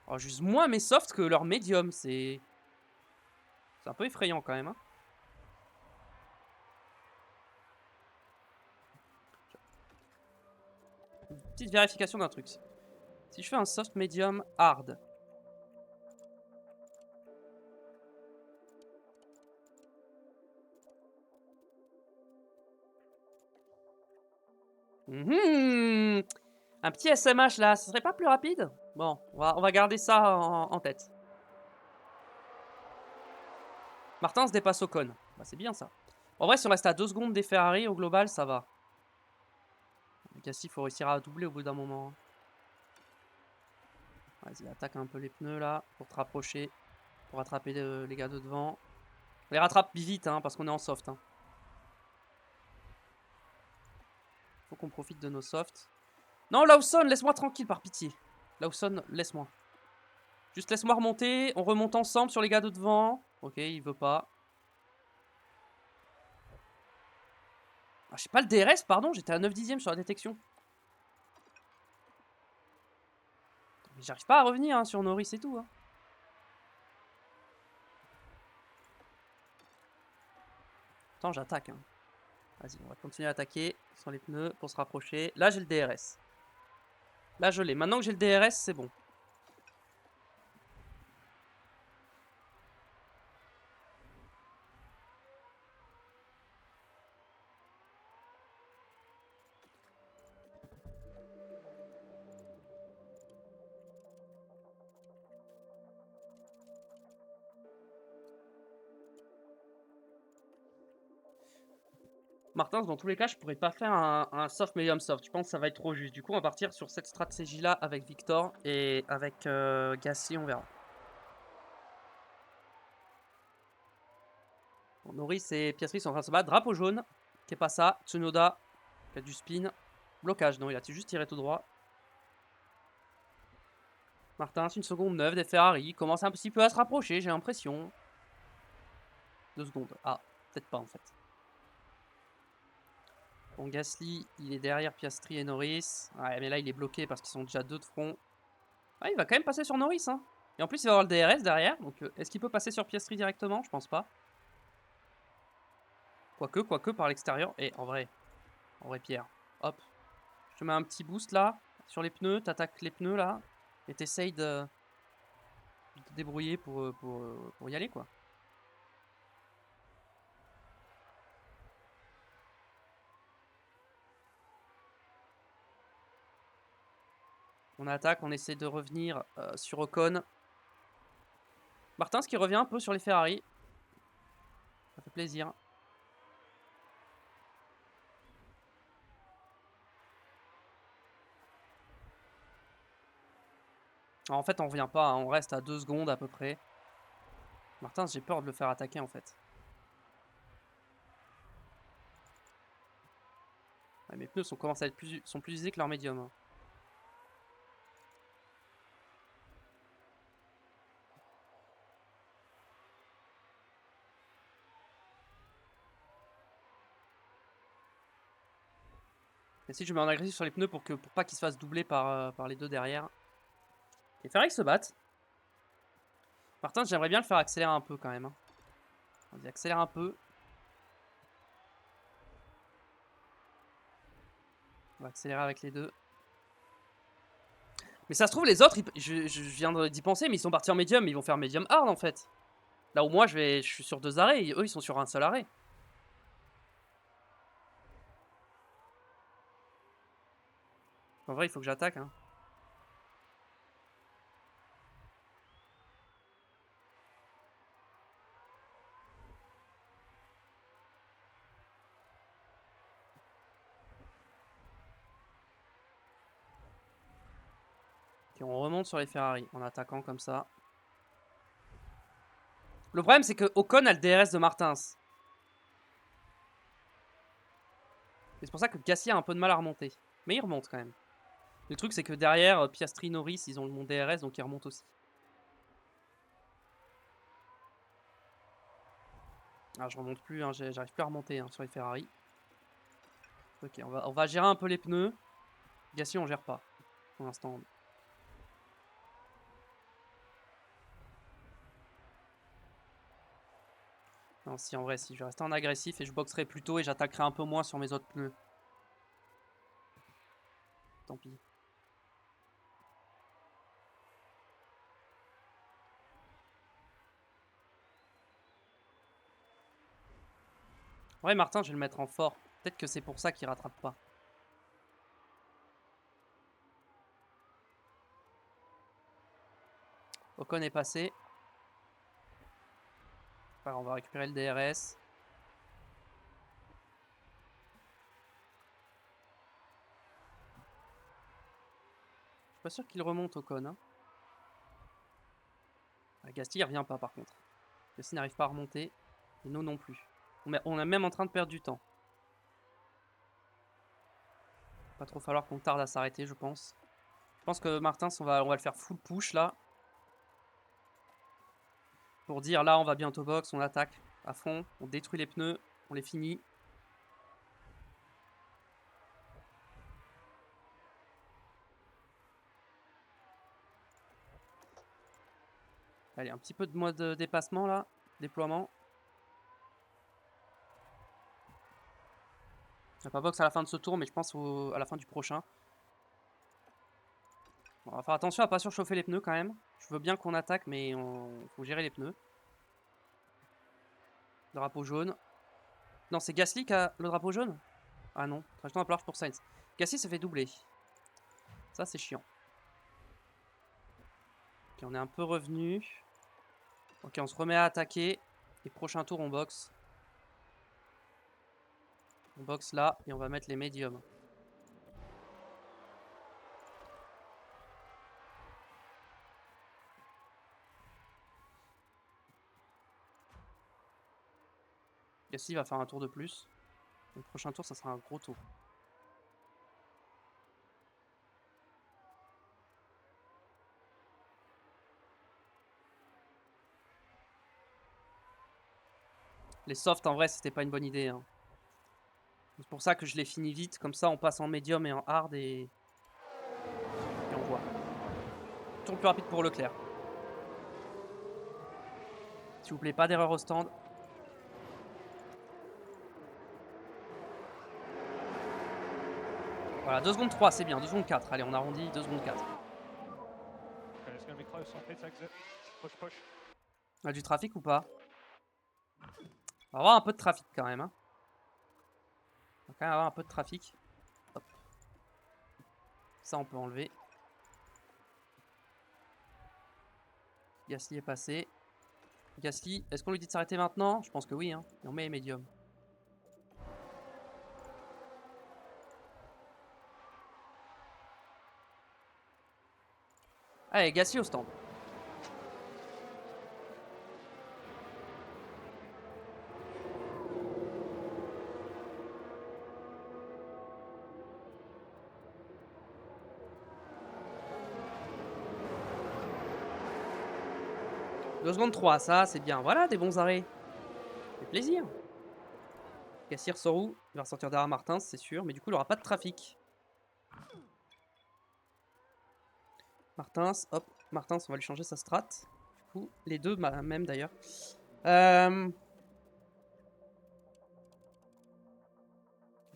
Oh, j'use moins mes softs que leurs médiums. C'est un peu effrayant quand même, hein. Petite vérification d'un truc. Si je fais un soft medium hard. Un petit SMH là, ce serait pas plus rapide? Bon, on va garder ça en tête. Martin se dépasse Ocon. Bah, c'est bien ça. En vrai, si on reste à 2 secondes des Ferrari, au global, ça va. Gasly, il faut réussir à doubler au bout d'un moment. Vas-y, attaque un peu les pneus là, pour te rapprocher. Pour rattraper les gars de devant. Les rattrape vite, hein, parce qu'on est en soft. Hein. Faut qu'on profite de nos softs. Non, Lawson, laisse-moi tranquille, par pitié. Lawson, laisse-moi. Juste laisse-moi remonter. On remonte ensemble sur les gars de devant. Ok, il veut pas. Ah, je sais pas le DRS, pardon, j'étais à 9 dixièmes sur la détection. J'arrive pas à revenir hein, sur Norris et tout. Hein. Attends, j'attaque. Hein. Vas-y, on va continuer à attaquer sur les pneus pour se rapprocher. Là, j'ai le DRS. Là, je l'ai. Maintenant que j'ai le DRS, c'est bon. Martin, dans tous les cas, je pourrais pas faire un soft medium soft. Je pense que ça va être trop juste. Du coup, on va partir sur cette stratégie-là avec Victor et avec Gasly, on verra. Bon, Norris et Piastri sont en train de se battre. Drapeau jaune, qui est pas ça. Tsunoda, qui a du spin. Blocage, non, il a juste tiré tout droit. Martin, c'est 1 seconde 9 des Ferrari. Il commence un petit peu à se rapprocher, j'ai l'impression. 2 secondes. Ah, peut-être pas en fait. Bon, Gasly, il est derrière Piastri et Norris. Ouais, mais là, il est bloqué parce qu'ils sont déjà 2 de front. Ah, il va quand même passer sur Norris. Hein. Et en plus, il va avoir le DRS derrière. Donc, est-ce qu'il peut passer sur Piastri directement? Je pense pas. Quoique, par l'extérieur. Et en vrai, Pierre. Hop. Je te mets un petit boost là. Sur les pneus. T'attaques les pneus là. Et t'essayes de te débrouiller pour y aller, quoi. On attaque, on essaie de revenir sur Ocon. Martin, ce qui revient un peu sur les Ferrari. Ça fait plaisir. Alors, en fait, on revient pas, hein, on reste à 2 secondes à peu près. Martin, j'ai peur de le faire attaquer en fait. Ouais, mes pneus commencent à être sont plus usés que leur médium. Hein. Et si je mets en agressif sur les pneus pour pas qu'ils se fassent doubler par les deux derrière. Et Ferrari se battent. Martin, j'aimerais bien le faire accélérer un peu quand même. Hein. Vas-y, accélère un peu. On va accélérer avec les deux. Mais ça se trouve, les autres, je viens d'y penser, mais ils sont partis en médium, mais ils vont faire médium hard en fait. Là où moi, je suis sur 2 arrêts, et eux, ils sont sur un seul arrêt. En vrai, il faut que j'attaque. Hein. Et on remonte sur les Ferrari en attaquant comme ça. Le problème, c'est que Ocon a le DRS de Martins. Et c'est pour ça que Gasly a un peu de mal à remonter. Mais il remonte quand même. Le truc, c'est que derrière, Piastri, Norris, ils ont le monde DRS, donc ils remontent aussi. Ah, je remonte plus, hein, j'arrive plus à remonter hein, sur les Ferrari. Ok, on va gérer un peu les pneus. Gasly, on gère pas pour l'instant. Non, si, en vrai, si. Je vais rester en agressif et je boxerai plus tôt et j'attaquerai un peu moins sur mes autres pneus. Tant pis. Ouais, Martin, je vais le mettre en fort. Peut-être que c'est pour ça qu'il rattrape pas. Ocon est passé. Enfin, on va récupérer le DRS. Je suis pas sûr qu'il remonte Ocon. Hein. Ah, Gasly, il revient pas par contre. Gasly n'arrive pas à remonter. Et nous non plus. On est même en train de perdre du temps. Pas trop falloir qu'on tarde à s'arrêter, je pense. Je pense que Martins, on va le faire full push là. Pour dire là, on va bientôt box, on attaque à fond, on détruit les pneus, on les finit. Allez, un petit peu de mode dépassement là, déploiement. On va pas box à la fin de ce tour, mais je pense à la fin du prochain. Bon, on va faire attention à pas surchauffer les pneus quand même. Je veux bien qu'on attaque, mais faut gérer les pneus. Drapeau jaune. Non, c'est Gasly qui a le drapeau jaune? Ah non, trajectoire un peu large pour Sainz. Gasly s'est fait doubler. Ça, c'est chiant. Ok, on est un peu revenu. Ok, on se remet à attaquer. Et prochain tour, on boxe. On boxe là et on va mettre les médiums. Gasly va faire un tour de plus. Le prochain tour, ça sera un gros tour. Les softs, en vrai, c'était pas une bonne idée. Hein. C'est pour ça que je les finis vite. Comme ça, on passe en médium et en hard et on voit. Tour plus rapide pour Leclerc. S'il vous plaît, pas d'erreur au stand. Voilà, 2 secondes 3, c'est bien. 2 secondes 4. Allez, on arrondit. 2 secondes 4. Okay, it's going to be close on pit exit. Push, push. On a du trafic ou pas? On va avoir un peu de trafic quand même. Hein. On va quand même avoir un peu de trafic. Hop. Ça, on peut enlever. Gasly est passé. Gasly, est-ce qu'on lui dit de s'arrêter maintenant? Je pense que oui. Hein. Et on met les médiums. Allez, Gasly au stand. Deux secondes 3, ça c'est bien. Voilà, des bons arrêts. Ça fait plaisir. Gasly ressort où? Il va ressortir derrière Martins, c'est sûr. Mais du coup, il n'aura pas de trafic. Martins, hop. Martins, on va lui changer sa strat. Du coup, les deux, même d'ailleurs. Je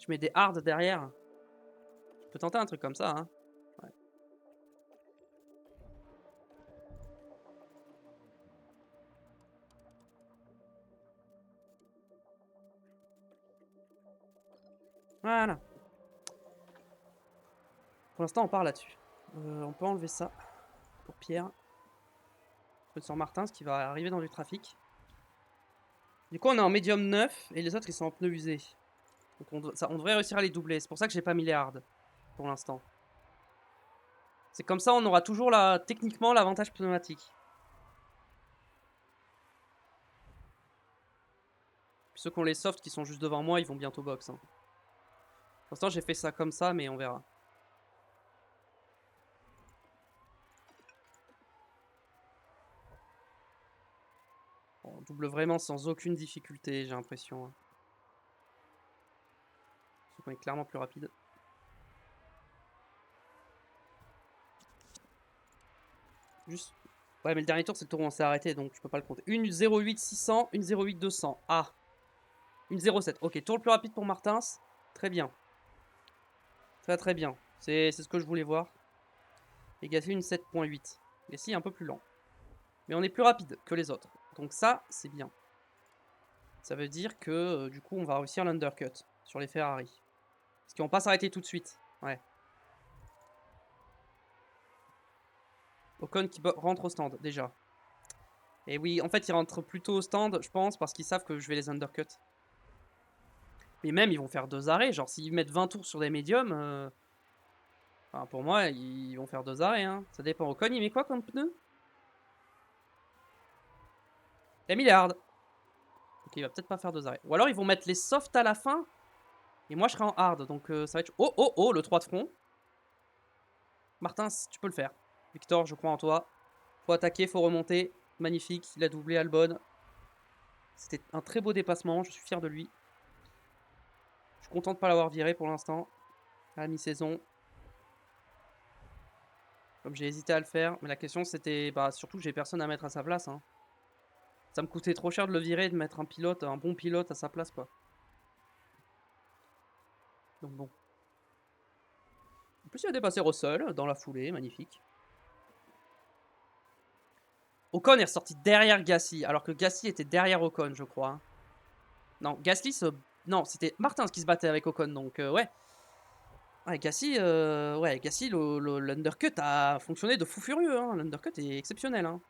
mets des hards derrière. Je peux tenter un truc comme ça. Hein. Ouais. Voilà. Pour l'instant, on part là-dessus. On peut enlever ça pour Pierre. Sur Martins qui va arriver dans du trafic. Du coup, on est en médium 9 et les autres ils sont en pneus usés. Donc on devrait réussir à les doubler. C'est pour ça que j'ai pas mis les hards pour l'instant. C'est comme ça, on aura toujours techniquement l'avantage pneumatique. Puis ceux qui ont les softs qui sont juste devant moi, ils vont bientôt box. Hein. Pour l'instant, j'ai fait ça comme ça, mais on verra. Bon, on double vraiment sans aucune difficulté, j'ai l'impression. Sauf qu'on est clairement plus rapide. Juste. Ouais, mais le dernier tour, c'est le tour où on s'est arrêté, donc je peux pas le compter. Une 0,8 600, une 0,8 200. Ah. Une 0,7. Ok, tour le plus rapide pour Martins. Très bien. Très très bien. C'est ce que je voulais voir. Et Gasly une 7,8. Gasly est un peu plus lent. Mais on est plus rapide que les autres. Donc ça, c'est bien. Ça veut dire que du coup, on va réussir l'undercut sur les Ferrari. Parce qu'ils vont pas s'arrêter tout de suite. Ouais. Ocon qui rentre au stand, déjà. Et oui, en fait, ils rentrent plutôt au stand, je pense, parce qu'ils savent que je vais les undercut. Mais même, ils vont faire 2 arrêts. Genre, s'ils mettent 20 tours sur des médiums, enfin, pour moi, ils vont faire 2 arrêts. Hein. Ça dépend. Ocon, il met quoi comme pneu? Il a mis les hard. Ok, il va peut-être pas faire 2 arrêts. Ou alors, ils vont mettre les softs à la fin. Et moi, je serai en hard. Donc, ça va être... Oh, oh, oh, le 3 de front. Martins, tu peux le faire. Victor, je crois en toi. Faut attaquer, faut remonter. Magnifique. Il a doublé Albon. C'était un très beau dépassement. Je suis fier de lui. Je suis content de ne pas l'avoir viré pour l'instant. À la mi-saison. Comme j'ai hésité à le faire. Mais la question, c'était... Bah, surtout, j'ai personne à mettre à sa place. Hein. Ça me coûtait trop cher de le virer et de mettre un pilote, un bon pilote à sa place, quoi. Donc bon. En plus, il a dépassé Russell dans la foulée. Magnifique. Ocon est ressorti derrière Gasly, alors que Gasly était derrière Ocon, je crois. Hein. Non, Gasly se... Non, c'était Martins qui se battait avec Ocon, donc ouais. Ouais, Gasly, l'undercut a fonctionné de fou furieux. Hein. L'undercut est exceptionnel. Hein.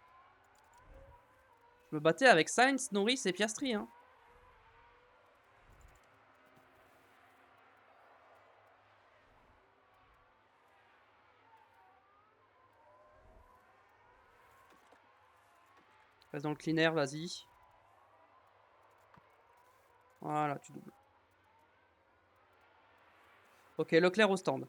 Je me battais avec Sainz, Norris et Piastri. Hein. Reste dans le clean air, vas-y. Voilà, tu doubles. Ok, Leclerc au stand.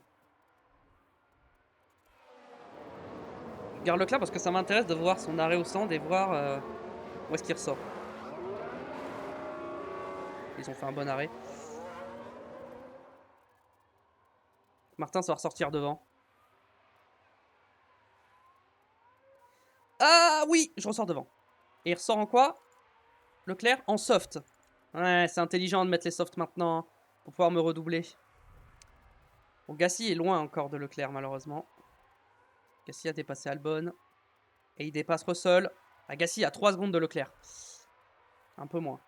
Je garde Leclerc parce que ça m'intéresse de voir son arrêt au stand et voir où est-ce qu'il ressort. Ils ont fait un bon arrêt. Martin va ressortir devant. Ah oui, je ressors devant. Et il ressort en quoi? Leclerc en soft. Ouais, c'est intelligent de mettre les softs maintenant hein, pour pouvoir me redoubler. Bon, Gasly est loin encore de Leclerc malheureusement. Gasly a dépassé Albon. Et il dépasse Russell. Ah, Gasly a 3 secondes de Leclerc. Un peu moins.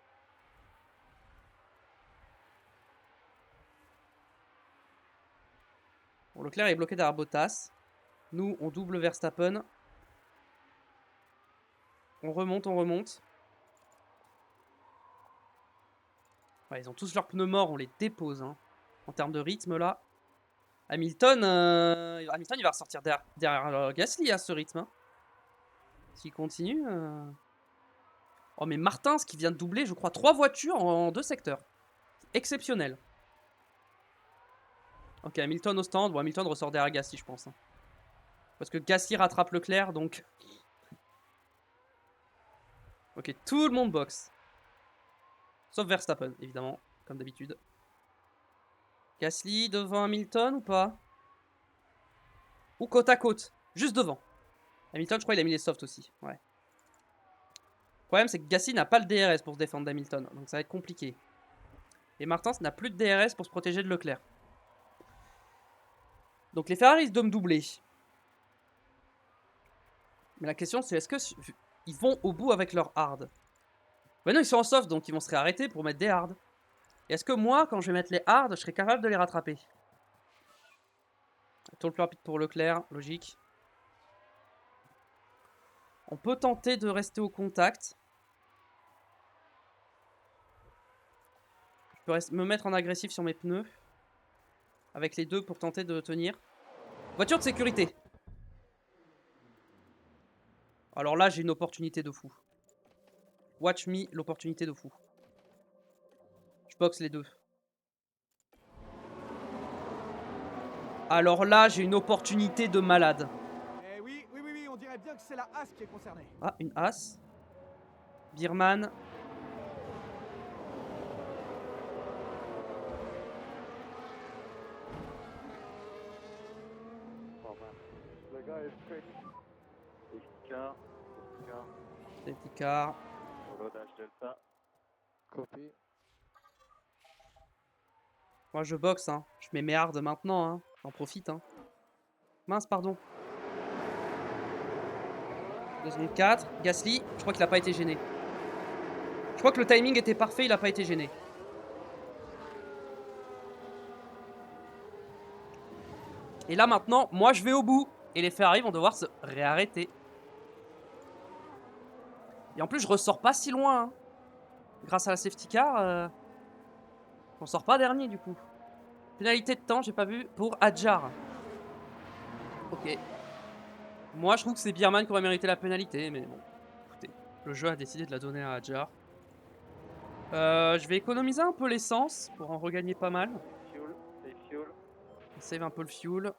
Bon, Leclerc est bloqué derrière Bottas. Nous, on double Verstappen. On remonte, on remonte. Ouais, ils ont tous leurs pneus morts, on les dépose. Hein. En termes de rythme, là. Hamilton, il va ressortir derrière Gasly à ce rythme. Hein. S'il continue... Oh, mais Martins qui vient de doubler, je crois, 3 voitures en 2 secteurs. Exceptionnel. Ok, Hamilton au stand. Bon, Hamilton ressort derrière Gasly, je pense. Hein. Parce que Gasly rattrape Leclerc, donc... Ok, tout le monde boxe. Sauf Verstappen, évidemment, comme d'habitude. Gasly devant Hamilton ou pas? Ou côte à côte, juste devant. Hamilton, je crois, il a mis les softs aussi. Ouais. Le problème, c'est que Gasly n'a pas le DRS pour se défendre d'Hamilton, donc ça va être compliqué. Et Martins n'a plus de DRS pour se protéger de Leclerc. Donc les Ferrari risquent de me doubler. Mais la question, c'est est-ce qu'ils vont au bout avec leur hard? Ben non, ils sont en soft, donc ils vont se réarrêter pour mettre des hard. Et est-ce que moi, quand je vais mettre les hard, je serai capable de les rattraper? Tour le plus rapide pour Leclerc, logique. On peut tenter de rester au contact. Je peux me mettre en agressif sur mes pneus. Avec les deux pour tenter de tenir. Voiture de sécurité. Alors là, j'ai une opportunité de fou. Watch me, l'opportunité de fou. Je boxe les deux. Alors là, j'ai une opportunité de malade. Eh oui, oui, oui, oui, on dirait bien que c'est la Haas qui est concernée. Ah, une As. Birman. Oh man. The guy is crazy. Safety car. Safety car. Solo dash delta. Copy. Moi, je boxe, hein. Je mets mes hards maintenant, hein. J'en profite, hein. Mince, pardon. 2 secondes 4. Gasly, je crois qu'il a pas été gêné. Je crois que le timing était parfait, il a pas été gêné. Et là maintenant, moi je vais au bout. Et les Ferrari vont devoir se réarrêter. Et en plus, je ressors pas si loin. Hein. Grâce à la safety car, on sort pas dernier du coup. Pénalité de temps, j'ai pas vu, pour Adjar. Ok. Moi, je trouve que c'est Birman qui aurait mérité la pénalité, mais bon. Écoutez, le jeu a décidé de la donner à Adjar. Je vais économiser un peu l'essence pour en regagner pas mal. Fuel. Save fuel. On save un peu le fuel.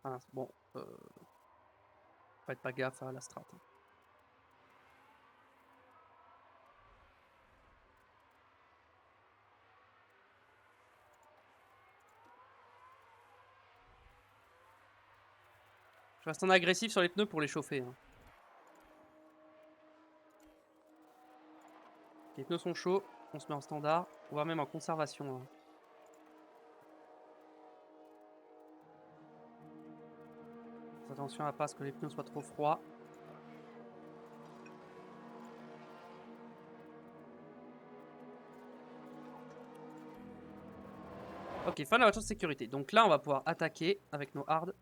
Ah, bon. Faites pas gaffe à la strat. Hein. Je reste en agressif sur les pneus pour les chauffer. Hein. Les pneus sont chauds, on se met en standard, voire même en conservation. Hein. Faites attention à pas que les pneus soient trop froids. Ok, fin de la voiture de sécurité. Donc là, on va pouvoir attaquer avec nos hards.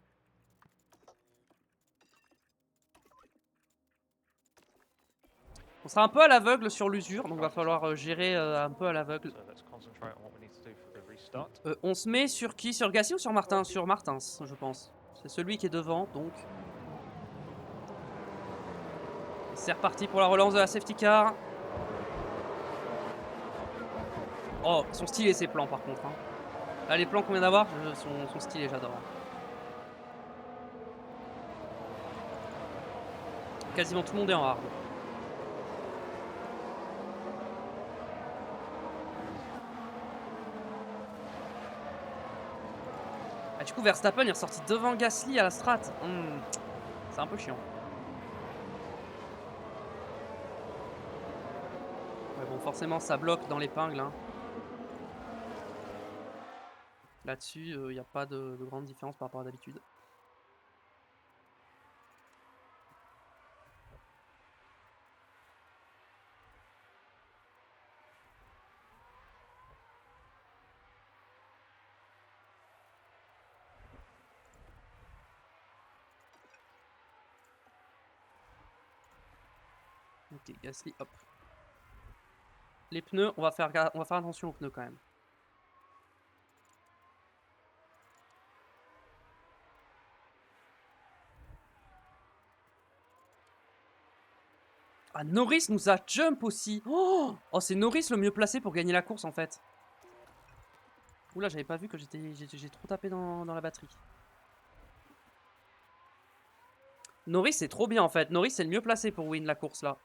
On sera un peu à l'aveugle sur l'usure, donc va falloir gérer un peu à l'aveugle. So let's concentrate on what we need to do for the restart. On se met sur qui? Sur Gasly ou sur Martin? Sur Martins, je pense. C'est celui qui est devant, donc. C'est reparti pour la relance de la safety car. Oh, ils sont stylés ces plans par contre. Hein. Là, les plans qu'on vient d'avoir sont stylés, j'adore. Quasiment tout le monde est en hard. Ah, du coup, Verstappen est ressorti devant Gasly à la strat. C'est un peu chiant. Ouais, bon, forcément, ça bloque dans l'épingle. Hein. Là-dessus, il n'y a pas de grande différence par rapport à d'habitude. Ok, Gasly, hop. Les pneus, on va faire attention aux pneus quand même. Ah, Norris nous a jump aussi. Oh, c'est Norris le mieux placé pour gagner la course en fait. Oula, j'avais pas vu que j'ai trop tapé dans la batterie. Norris c'est trop bien en fait. Norris c'est le mieux placé pour win la course là.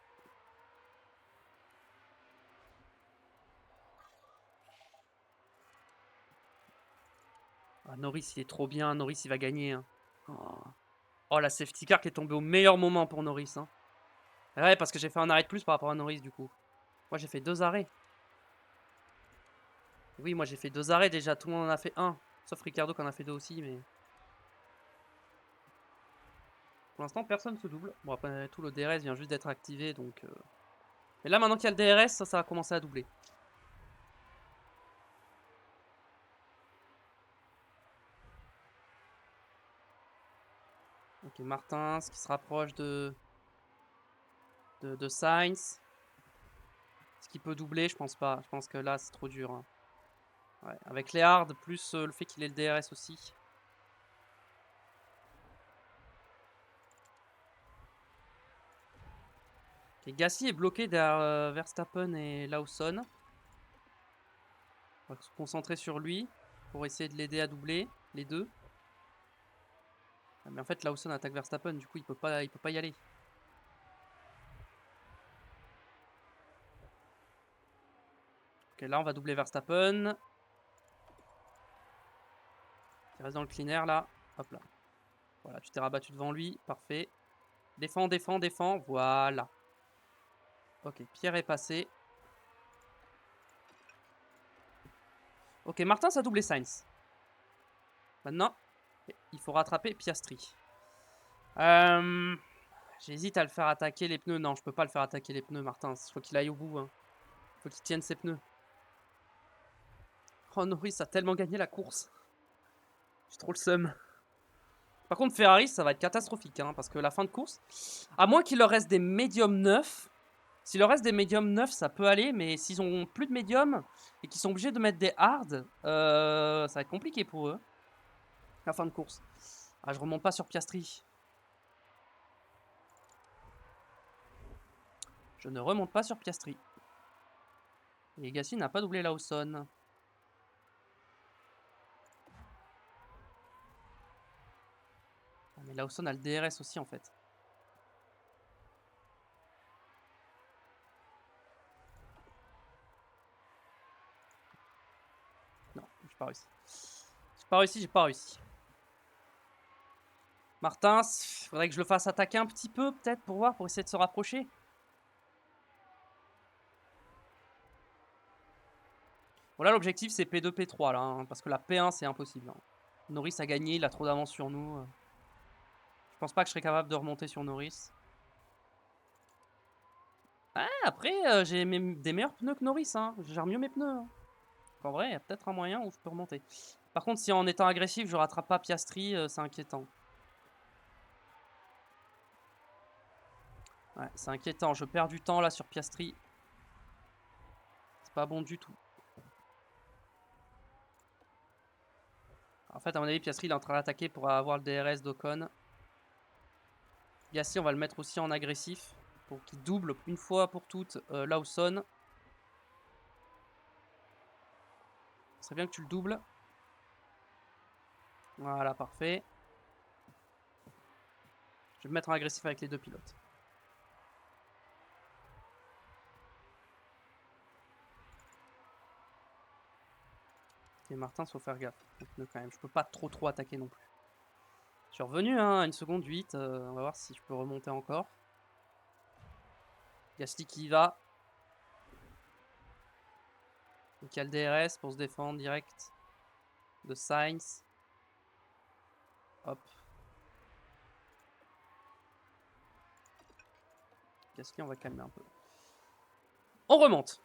Ah, Norris il est trop bien. Norris il va gagner. Hein. Oh, la safety car qui est tombée au meilleur moment pour Norris. Hein. Ouais, parce que j'ai fait un arrêt de plus par rapport à Norris du coup. Moi j'ai fait 2 arrêts. Oui, moi j'ai fait 2 arrêts déjà. Tout le monde en a fait 1. Sauf Ricardo qui en a fait 2 aussi, mais... Pour l'instant, personne se double. Bon, après tout, le DRS vient juste d'être activé, donc... Mais là, maintenant qu'il y a le DRS, ça va commencer à doubler. Ok, Martins qui se rapproche de Sainz. Est-ce qu'il peut doubler? Je pense pas. Je pense que là, c'est trop dur. Hein. Ouais, avec les hards, plus le fait qu'il ait le DRS aussi. Ok, Gasly est bloqué derrière Verstappen et Lawson. On va se concentrer sur lui pour essayer de l'aider à doubler les deux. Ah, mais en fait, Lawson attaque Verstappen, du coup, il peut pas y aller. Ok, là, on va doubler Verstappen. Il reste dans le clean air, là. Hop là. Voilà, tu t'es rabattu devant lui. Parfait. Défends, défends, défends. Voilà. Ok, Pierre est passé. Ok, Martin, ça a doublé Sainz. Maintenant, il faut rattraper Piastri. J'hésite à le faire attaquer les pneus. Non, je peux pas le faire attaquer les pneus, Martin. Il faut qu'il aille au bout. Hein. Faut qu'il tienne ses pneus. Oh, Norris a tellement gagné la course. J'ai trop le seum. Par contre, Ferrari, ça va être catastrophique. Hein, parce que la fin de course, à moins qu'il leur reste des médiums neufs. S'il leur reste des médiums neufs, ça peut aller. Mais s'ils ont plus de médiums et qu'ils sont obligés de mettre des hard, ça va être compliqué pour eux. La fin de course. Ah, je remonte pas sur Piastri. Je ne remonte pas sur Piastri. Et Gasly n'a pas doublé Lawson. Ah, mais Lawson a le DRS aussi en fait. Non, j'ai pas réussi. J'ai pas réussi. Martin, faudrait que je le fasse attaquer un petit peu peut-être pour voir, pour essayer de se rapprocher. Voilà, l'objectif c'est P2, P3 là, hein, parce que la P1 c'est impossible. Hein. Norris a gagné, il a trop d'avance sur nous. Je pense pas que je serais capable de remonter sur Norris. Ah, après, j'ai des meilleurs pneus que Norris, hein. Je gère mieux mes pneus. Hein. En vrai, il y a peut-être un moyen où je peux remonter. Par contre, si en étant agressif, je rattrape pas Piastri, c'est inquiétant. Ouais, c'est inquiétant. Je perds du temps là sur Piastri. C'est pas bon du tout. En fait, à mon avis, Piastri il est en train d'attaquer pour avoir le DRS d'Ocon. Gasly, on va le mettre aussi en agressif pour qu'il double une fois pour toutes Lawson. Ce serait bien que tu le doubles. Voilà, parfait. Je vais me mettre en agressif avec les deux pilotes. Ok, Martin, faut faire gaffe. Quand même. Je peux pas trop attaquer non plus. Je suis revenu, hein, 1 seconde 8. On va voir si je peux remonter encore. Gasly qui y va. Donc il y a le DRS pour se défendre direct de Sainz. Hop. Gasly, on va calmer un peu. On remonte.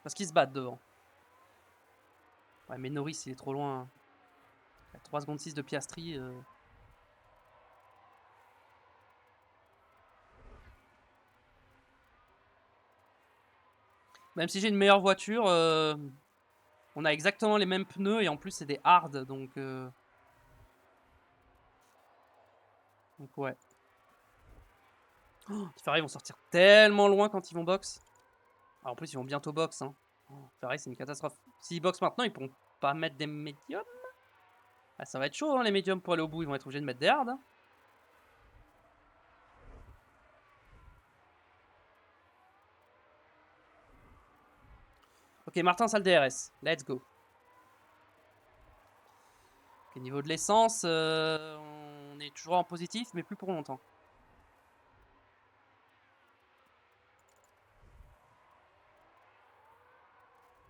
Parce qu'ils se battent devant. Ouais, mais Norris, il est trop loin. Il y a 3 secondes 6 de Piastri. Même si j'ai une meilleure voiture, on a exactement les mêmes pneus et en plus c'est des hard, donc ouais. Oh, Ferrari vont sortir tellement loin quand ils vont box. Ah, en plus ils vont bientôt box. Hein. Oh, Ferrari c'est une catastrophe. S'ils boxent maintenant, ils pourront pas mettre des médiums. Ah, ça va être chaud hein, les médiums pour aller au bout, ils vont être obligés de mettre des hard. Hein. Ok, Martin, ça le DRS. Let's go. Ok, niveau de l'essence, on est toujours en positif, mais plus pour longtemps.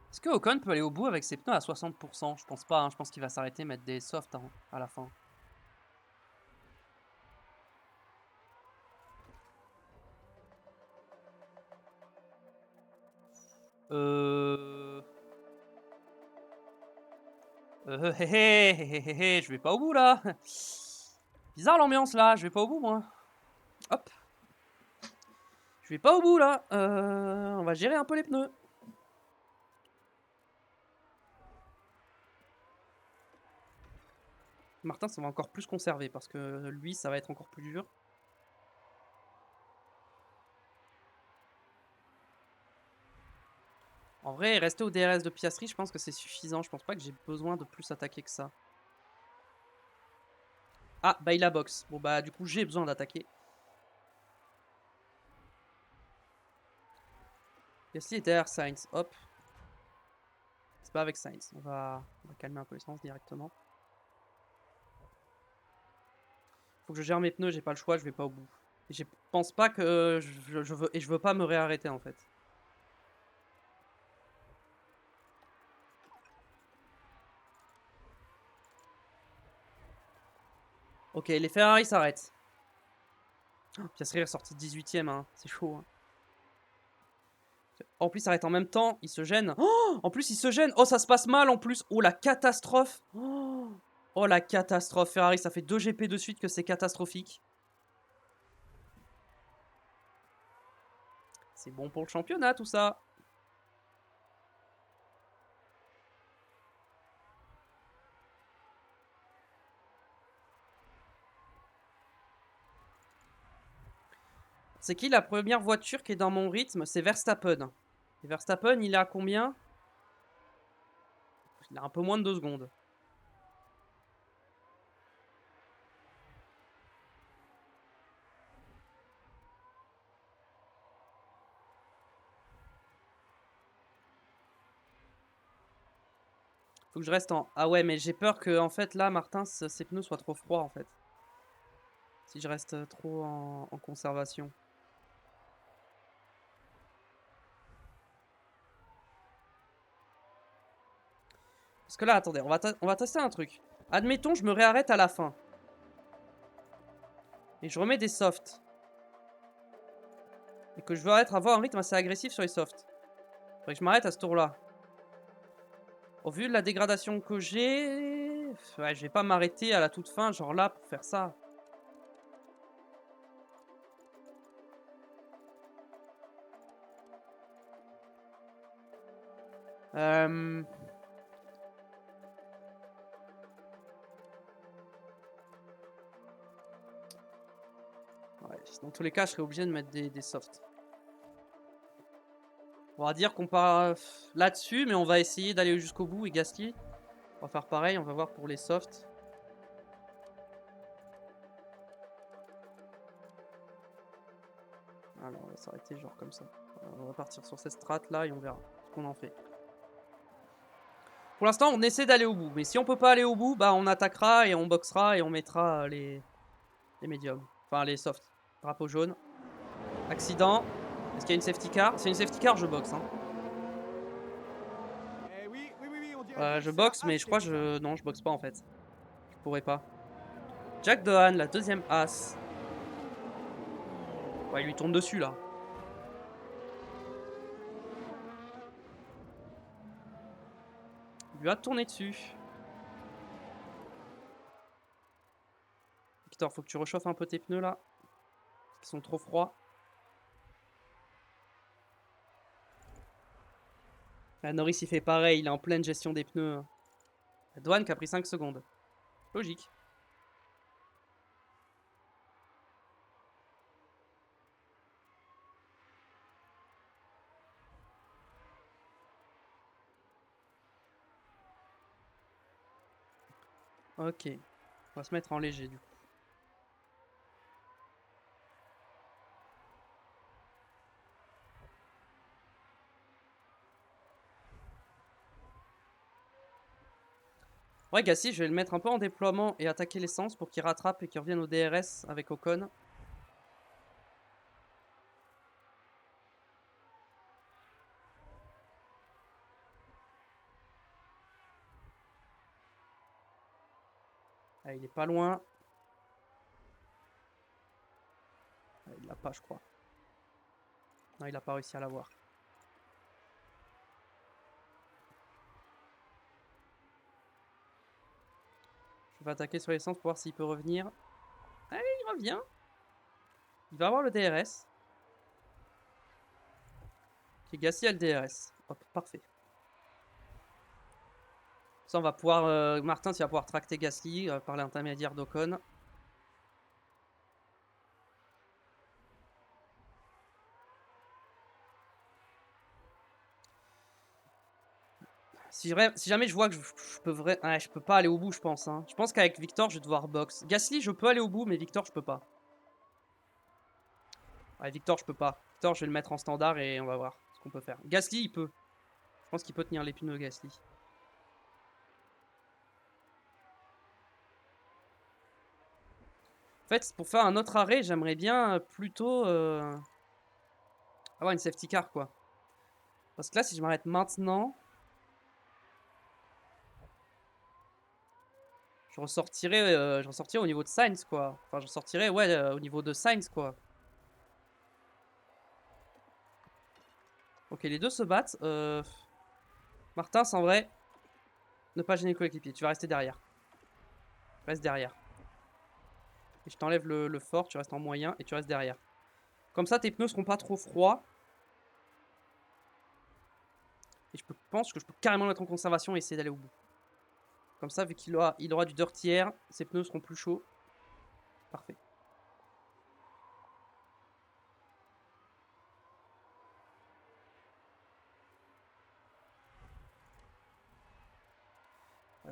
Est-ce que Ocon peut aller au bout avec ses pneus à 60%? Je pense pas, hein. Je pense qu'il va s'arrêter, mettre des softs hein, à la fin. Je vais pas au bout là. Bizarre l'ambiance là, je vais pas au bout moi. Hop. Je vais pas au bout là. On va gérer un peu les pneus. Martin, ça va encore plus conserver parce que lui, ça va être encore plus dur. En vrai, rester au DRS de Piastri, je pense que c'est suffisant. Je pense pas que j'ai besoin de plus attaquer que ça. Ah, bah il a box. Bon bah du coup j'ai besoin d'attaquer. Gasly est derrière Sainz. Hop. C'est pas avec Sainz. On va calmer un peu l'essence directement. Faut que je gère mes pneus, j'ai pas le choix, je vais pas au bout. Et je pense pas que je veux pas me réarrêter en fait. Ok, les Ferrari s'arrêtent. Oh, Piastri est sorti 18ème, hein. C'est chaud. Hein. En plus, il s'arrête en même temps, il se gêne. Oh, en plus, il se gêne. Oh, ça se passe mal en plus. Oh, la catastrophe. Oh, la catastrophe. Ferrari, ça fait 2 GP de suite que c'est catastrophique. C'est bon pour le championnat, tout ça. C'est qui la première voiture qui est dans mon rythme? C'est Verstappen. Et Verstappen, il est à combien? Il a un peu moins de 2 secondes. Faut que je reste en... Ah ouais, mais j'ai peur que, en fait, là, Martin, ses pneus soient trop froids, en fait. Si je reste trop en conservation. Parce que là, attendez, on va tester un truc. Admettons, je me réarrête à la fin. Et je remets des softs. Et que je veux avoir un rythme assez agressif sur les softs. Faudrait que je m'arrête à ce tour-là. Au vu de la dégradation que j'ai... Ouais, je vais pas m'arrêter à la toute fin, genre là, pour faire ça. Ouais, dans tous les cas, je serais obligé de mettre des softs. On va dire qu'on part là-dessus, mais on va essayer d'aller jusqu'au bout. Et Gasly, on va faire pareil, on va voir pour les softs. Alors, on va s'arrêter genre comme ça. On va partir sur cette strat là et on verra ce qu'on en fait. Pour l'instant, on essaie d'aller au bout. Mais si on peut pas aller au bout, bah on attaquera et on boxera et on mettra les médiums. Enfin, les softs. Drapeau jaune. Accident. Est-ce qu'il y a une safety car? C'est une safety car, je boxe. Hein. Eh oui, on dirait bien Je que ça boxe, a mais je acheté crois tout ça. non, je boxe pas en fait. Je pourrais pas. Jack Dohan, la deuxième as. Ouais, il lui tourne dessus là. Il lui a tourné dessus. Victor, faut que tu réchauffes un peu tes pneus là. Ils sont trop froids. La Norris il fait pareil, il est en pleine gestion des pneus. La Dohan qui a pris 5 secondes. Logique. Ok. On va se mettre en léger du coup. Ouais, Gassi, je vais le mettre un peu en déploiement et attaquer l'essence pour qu'il rattrape et qu'il revienne au DRS avec Ocon. Ah, il est pas loin. Ah, il l'a pas, je crois. Non, il a pas réussi à l'avoir. Je vais attaquer sur l'essence pour voir s'il peut revenir. Ah, il revient. Il va avoir le DRS. Ok, Gassi a le DRS. Hop, parfait. Ça, on va pouvoir... Martin, tu vas pouvoir tracter Gasly par l'intermédiaire d'Ocon. Si jamais je vois que je peux pas aller au bout, je pense. Hein. Je pense qu'avec Victor, je vais devoir box. Gasly, je peux aller au bout, mais Victor, je peux pas. Ouais, Victor, je peux pas. Victor, je vais le mettre en standard et on va voir ce qu'on peut faire. Gasly, il peut. Je pense qu'il peut tenir les pneus, Gasly. En fait, pour faire un autre arrêt, j'aimerais bien plutôt avoir une safety car, quoi. Parce que là, si je m'arrête maintenant, je ressortirais au niveau de Sainz, quoi. Enfin, je ressortirais, ouais, au niveau de Sainz, quoi. Ok, les deux se battent. Martin, en vrai, ne pas gêner le coéquipier. Tu vas rester derrière. Reste derrière. Et je t'enlève le fort, tu restes en moyen et tu restes derrière. Comme ça, tes pneus seront pas trop froids. Et pense que je peux carrément le mettre en conservation et essayer d'aller au bout. Comme ça, vu qu'il aura du dirty air, ses pneus seront plus chauds. Parfait.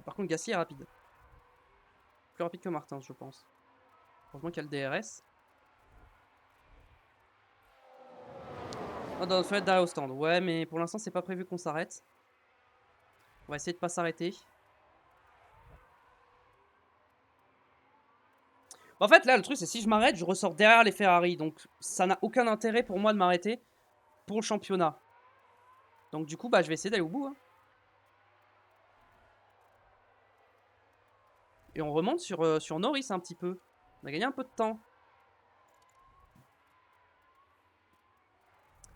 Par contre, Gasly est rapide. Plus rapide que Martin, je pense. Heureusement qu'il y a le DRS. Oh, dans notre fenêtre derrière au stand. Ouais, mais pour l'instant, c'est pas prévu qu'on s'arrête. On va essayer de pas s'arrêter. En fait, là, le truc, c'est si je m'arrête, je ressors derrière les Ferrari. Donc, ça n'a aucun intérêt pour moi de m'arrêter pour le championnat. Donc, du coup, bah, je vais essayer d'aller au bout. Hein. Et on remonte sur Norris un petit peu. On a gagné un peu de temps.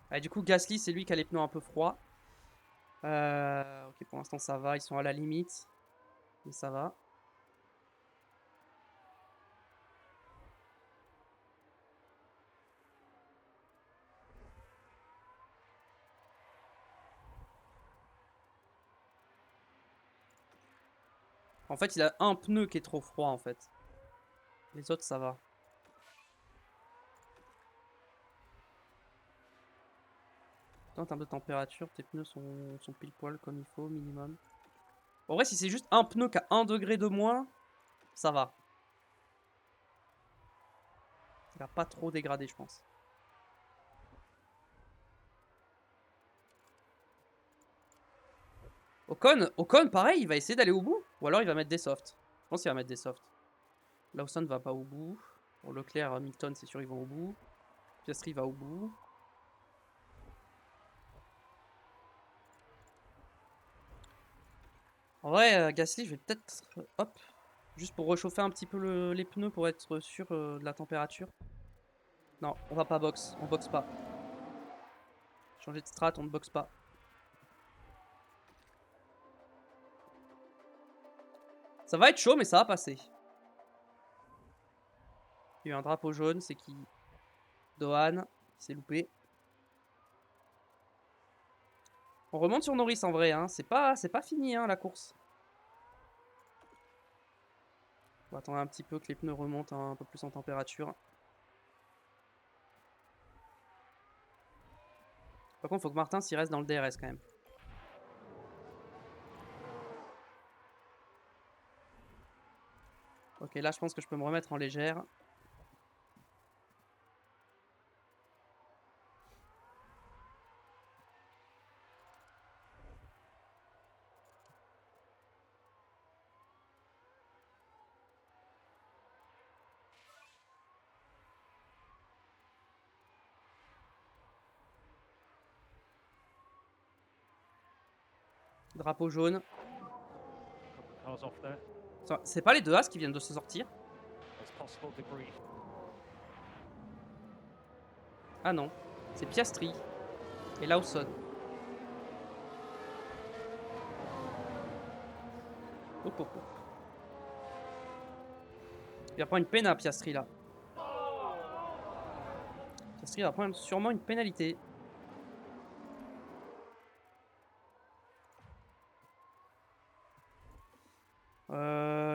Ah, du coup, Gasly, c'est lui qui a les pneus un peu froids. Ok, pour l'instant, ça va. Ils sont à la limite. Mais ça va. En fait, il a un pneu qui est trop froid, en fait. Les autres, ça va. En termes de température, tes pneus sont pile poil comme il faut, minimum. En vrai, si c'est juste un pneu qui a 1 degré de moins, ça va. Il va pas trop dégrader, je pense. Ocon, pareil, il va essayer d'aller au bout. Ou alors il va mettre des softs. Je pense qu'il va mettre des softs. Lawson va pas au bout. Pour Leclerc, Hamilton, c'est sûr, ils vont au bout. Piastri va au bout. En vrai, Gasly, je vais peut-être... hop. Juste pour réchauffer un petit peu les pneus pour être sûr de la température. Non, on va pas box. On boxe pas. Changer de strat, on ne boxe pas. Ça va être chaud, mais ça va passer. Il y a eu un drapeau jaune, c'est qui? Dohan, qui s'est loupé. On remonte sur Norris en vrai, hein. C'est pas fini hein, la course. On va attendre un petit peu que les pneus remontent un peu plus en température. Par contre, il faut que Martin s'y reste dans le DRS quand même. Ok, là je pense que je peux me remettre en légère. Drapeau jaune. Cars off there. C'est pas les deux As qui viennent de se sortir? There's possible debris. Ah non, c'est Piastri et Lawson. Hop, hop, hop. Il va prendre une peine à Piastri là. Piastri va prendre sûrement une pénalité.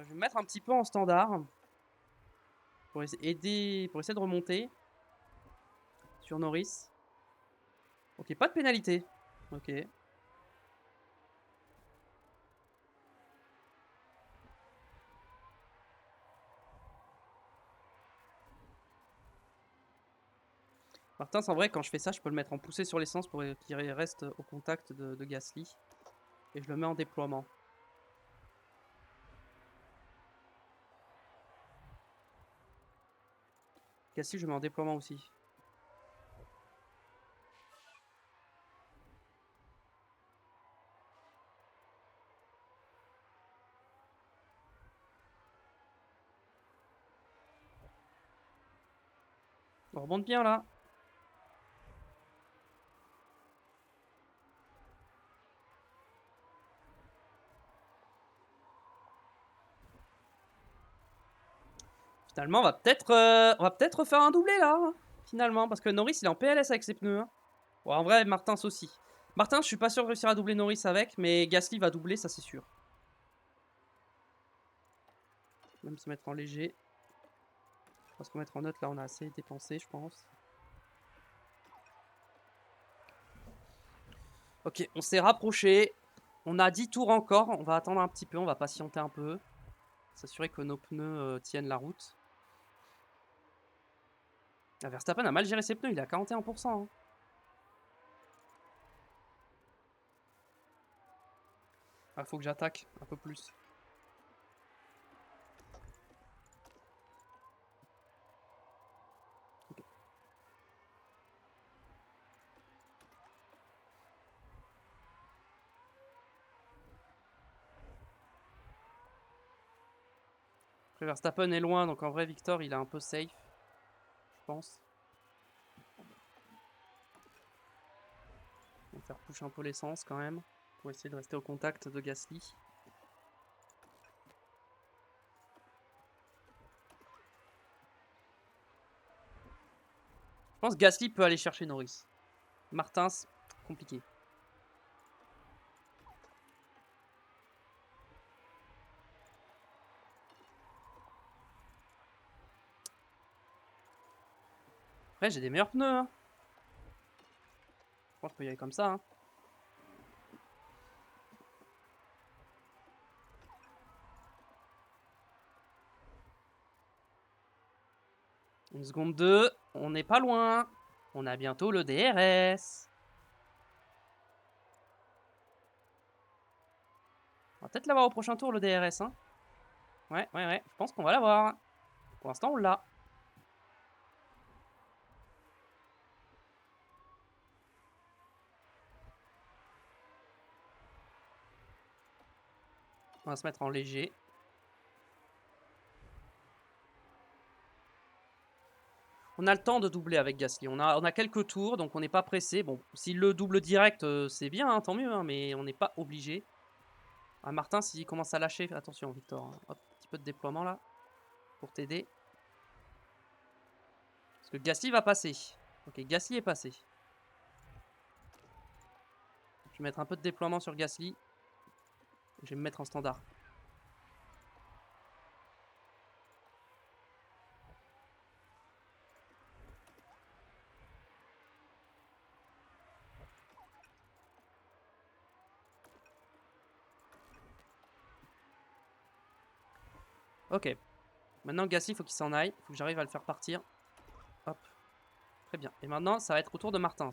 Je vais me mettre un petit peu en standard. Pour essayer de remonter. Sur Norris. Ok, pas de pénalité. Ok. Martins, en vrai, quand je fais ça, je peux le mettre en poussée sur l'essence pour qu'il reste au contact de Gasly. Et je le mets en déploiement. Gasly, je le mets en déploiement aussi. On remonte bien là. Finalement, on va peut-être faire un doublé là. Hein, finalement, parce que Norris il est en PLS avec ses pneus. Hein. Bon, en vrai, Martins aussi. Martins, je suis pas sûr de réussir à doubler Norris avec, mais Gasly va doubler, ça c'est sûr. Même se mettre en léger. On va se remettre en note là, on a assez dépensé, je pense. Ok, on s'est rapproché. On a 10 tours encore. On va attendre un petit peu, on va patienter un peu. S'assurer que nos pneus tiennent la route. Ah, Verstappen a mal géré ses pneus, il est à 41%. Hein. Ah, faut que j'attaque un peu plus. Okay. Après, Verstappen est loin, donc en vrai, Victor, il est un peu safe. Je pense. On va faire push un peu l'essence quand même. Pour essayer de rester au contact de Gasly. Je pense que Gasly peut aller chercher Norris. Martins, compliqué. Après, j'ai des meilleurs pneus. Hein. Je pense que je peux y aller comme ça. Hein. Une seconde 2. On n'est pas loin. On a bientôt le DRS. On va peut-être l'avoir au prochain tour, le DRS. Hein. Ouais. Je pense qu'on va l'avoir. Pour l'instant, on l'a. On va se mettre en léger. On a le temps de doubler avec Gasly. On a quelques tours, donc on n'est pas pressé. Bon, s'il le double direct, c'est bien, hein, tant mieux, hein, mais on n'est pas obligé. Ah, Martin, s'il commence à lâcher, attention, Victor. Hein. Hop, petit peu de déploiement là, pour t'aider. Parce que Gasly va passer. Ok, Gasly est passé. Je vais mettre un peu de déploiement sur Gasly. Je vais me mettre en standard. Ok. Maintenant, Gasly, il faut qu'il s'en aille. Il faut que j'arrive à le faire partir. Hop. Très bien. Et maintenant, ça va être au tour de Martins.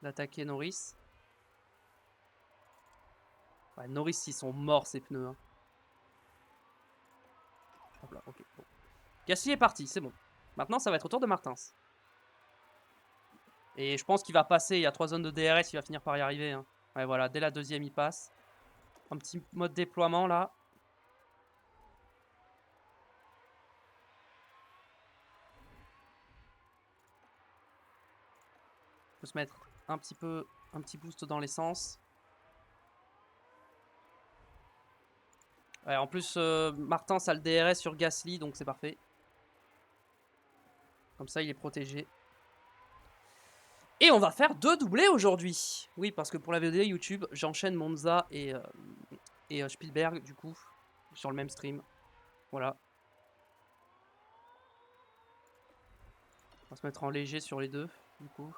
D'attaquer Norris. Ouais, Norris, ils sont morts, ces pneus. Hein. Hop là, ok. Bon. Gasly est parti, c'est bon. Maintenant, ça va être au tour de Martins. Et je pense qu'il va passer. Il y a 3 zones de DRS, il va finir par y arriver. Hein. Ouais, voilà, dès la deuxième, il passe. Un petit mode déploiement, là. Il faut se mettre un petit boost dans l'essence. Ouais, en plus, Martins a le DRS sur Gasly, donc c'est parfait. Comme ça, il est protégé. Et on va faire 2 doublés aujourd'hui. Oui, parce que pour la VOD YouTube, j'enchaîne Monza et Spielberg, du coup, sur le même stream. Voilà. On va se mettre en léger sur les deux, du coup.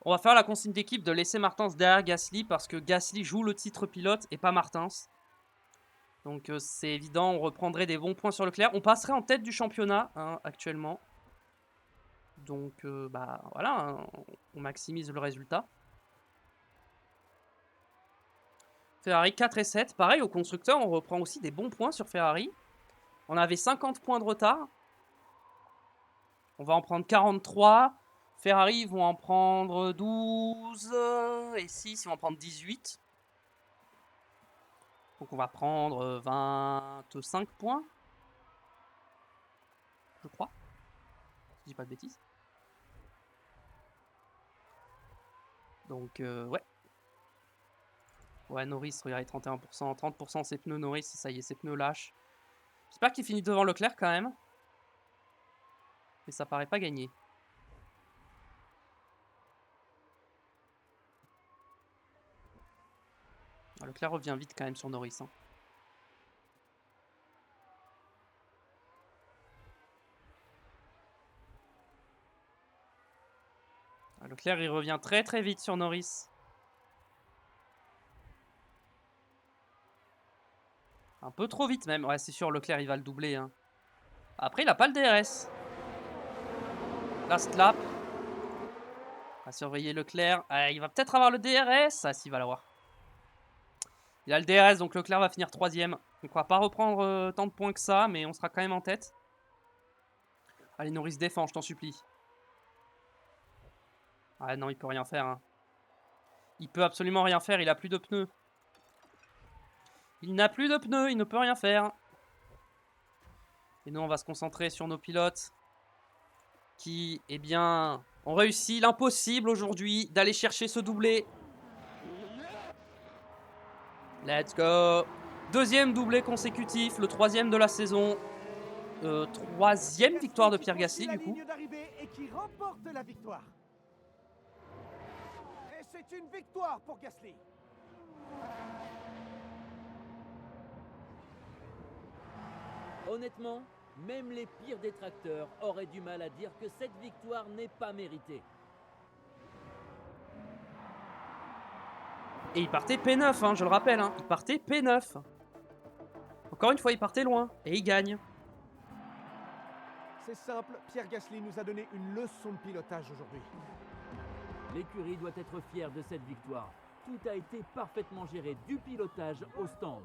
On va faire la consigne d'équipe de laisser Martins derrière Gasly, parce que Gasly joue le titre pilote et pas Martins. Donc c'est évident, on reprendrait des bons points sur Leclerc. On passerait en tête du championnat, hein, actuellement. Donc, bah voilà, hein, on maximise le résultat. Ferrari 4 et 7. Pareil, au constructeur, on reprend aussi des bons points sur Ferrari. On avait 50 points de retard. On va en prendre 43. Ferrari vont en prendre 12. Et 6, ils vont en prendre 18. Donc on va prendre 25 points. Je crois. Si je dis pas de bêtises. Donc, ouais. Ouais, Norris, regardez, 31%. 30% ses pneus Norris, ça y est, ses pneus lâchent. J'espère qu'il finit devant Leclerc quand même. Mais ça paraît pas gagné. Leclerc revient vite quand même sur Norris. Hein. Leclerc, il revient très très vite sur Norris. Un peu trop vite même. Ouais, c'est sûr, Leclerc, il va le doubler. Hein. Après, il a pas le DRS. Last lap. On va surveiller Leclerc. Ah, il va peut-être avoir le DRS. Ah, si, il va l'avoir. Il a le DRS, donc Leclerc va finir 3ème. Donc on va pas reprendre tant de points que ça, mais on sera quand même en tête. Allez, Norris, défend, je t'en supplie. Ah non, il peut rien faire. Hein. Il peut absolument rien faire, il a plus de pneus. Il n'a plus de pneus, il ne peut rien faire. Et nous, on va se concentrer sur nos pilotes. Qui, eh bien, ont réussi l'impossible aujourd'hui d'aller chercher ce doublé. Let's go. Deuxième doublé consécutif, le 3ème de la saison. 3ème victoire de Pierre Gasly du coup. Et qui remporte la victoire. Et c'est une victoire pour Gasly. Honnêtement, même les pires détracteurs auraient du mal à dire que cette victoire n'est pas méritée. Et il partait P9, hein, je le rappelle. Hein. Il partait P9. Encore une fois, il partait loin. Et il gagne. C'est simple, Pierre Gasly nous a donné une leçon de pilotage aujourd'hui. L'écurie doit être fière de cette victoire. Tout a été parfaitement géré, du pilotage au stand.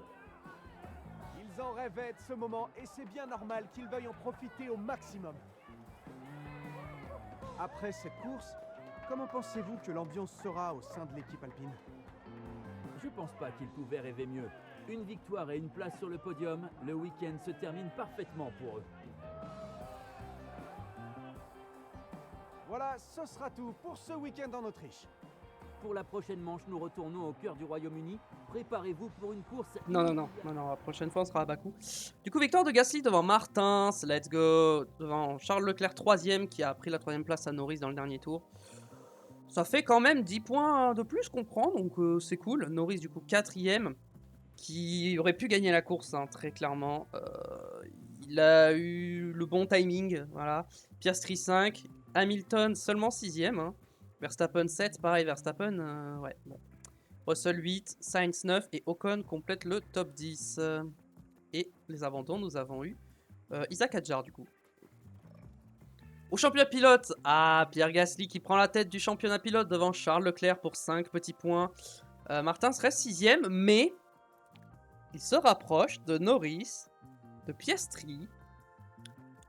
Ils en rêvaient de ce moment et c'est bien normal qu'ils veuillent en profiter au maximum. Après cette course, comment pensez-vous que l'ambiance sera au sein de l'équipe alpine? Je pense pas qu'ils pouvaient rêver mieux. Une victoire et une place sur le podium, le week-end se termine parfaitement pour eux. Voilà, ce sera tout pour ce week-end en Autriche. Pour la prochaine manche, nous retournons au cœur du Royaume-Uni. Préparez-vous pour une course... Non, la prochaine fois on sera à Bakou. Du coup, victoire de Gasly devant Martins, let's go. Devant Charles Leclerc 3ème qui a pris la 3ème place à Norris dans le dernier tour. Ça fait quand même 10 points de plus qu'on prend, donc c'est cool. Norris du coup 4ème, qui aurait pu gagner la course, hein, très clairement. Il a eu le bon timing, voilà. Piastri 5, Hamilton seulement 6ème. Hein. Verstappen 7, pareil, Verstappen, ouais, bon. Russell 8, Sainz 9 et Ocon complète le top 10. Et les abandons, nous avons eu Isaac Hadjar du coup. Au championnat pilote, Pierre Gasly qui prend la tête du championnat pilote devant Charles Leclerc pour 5 petits points. Martins reste 6ème, mais il se rapproche de Norris, de Piastri.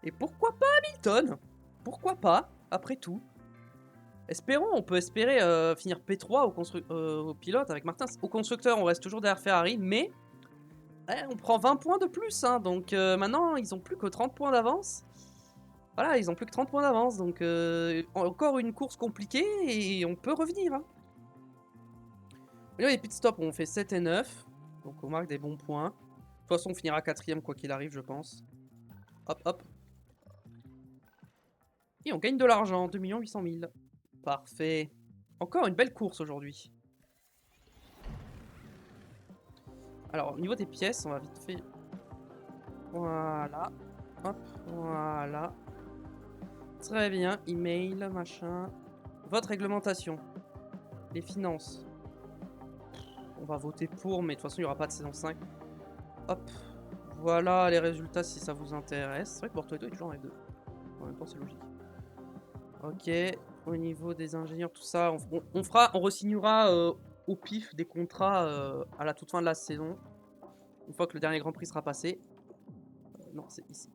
Et pourquoi pas Hamilton? Pourquoi pas, après tout? Espérons, on peut espérer finir P3 au pilote avec Martins. Au constructeur, on reste toujours derrière Ferrari, mais on prend 20 points de plus. Hein, donc maintenant, ils ont plus que 30 points d'avance. Voilà, ils ont plus que 30 points d'avance. Donc encore une course compliquée et on peut revenir. Hein. Et là, les pit stops, on fait 7 et 9. Donc on marque des bons points. De toute façon, on finira 4ème quoi qu'il arrive, je pense. Hop, hop. Et on gagne de l'argent, 2 800 000. Parfait. Encore une belle course aujourd'hui. Alors, au niveau des pièces, on va vite fait... Voilà. Hop, voilà. Très bien. Email, machin. Votre réglementation. Les finances. On va voter pour, mais de toute façon, il n'y aura pas de saison 5. Hop. Voilà les résultats si ça vous intéresse. C'est vrai que Bortoleto est toujours en F2. En même temps, c'est logique. Ok, au niveau des ingénieurs, tout ça, on re-signera au pif des contrats à la toute fin de la saison. Une fois que le dernier Grand Prix sera passé. Non, c'est ici.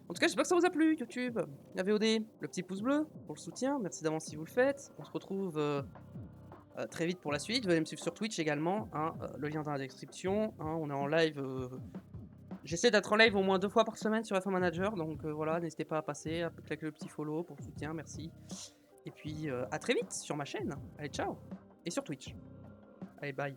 En tout cas, j'espère que ça vous a plu, YouTube. La VOD, le petit pouce bleu pour le soutien. Merci d'avance si vous le faites. On se retrouve très vite pour la suite. Venez me suivre sur Twitch également. Hein, le lien dans la description. Hein, on est en live. J'essaie d'être en live au moins 2 fois par semaine sur F1 Manager. Donc voilà, n'hésitez pas à passer, à cliquer le petit follow pour le soutien. Merci. Et puis à très vite sur ma chaîne. Allez, ciao. Et sur Twitch. Allez, bye.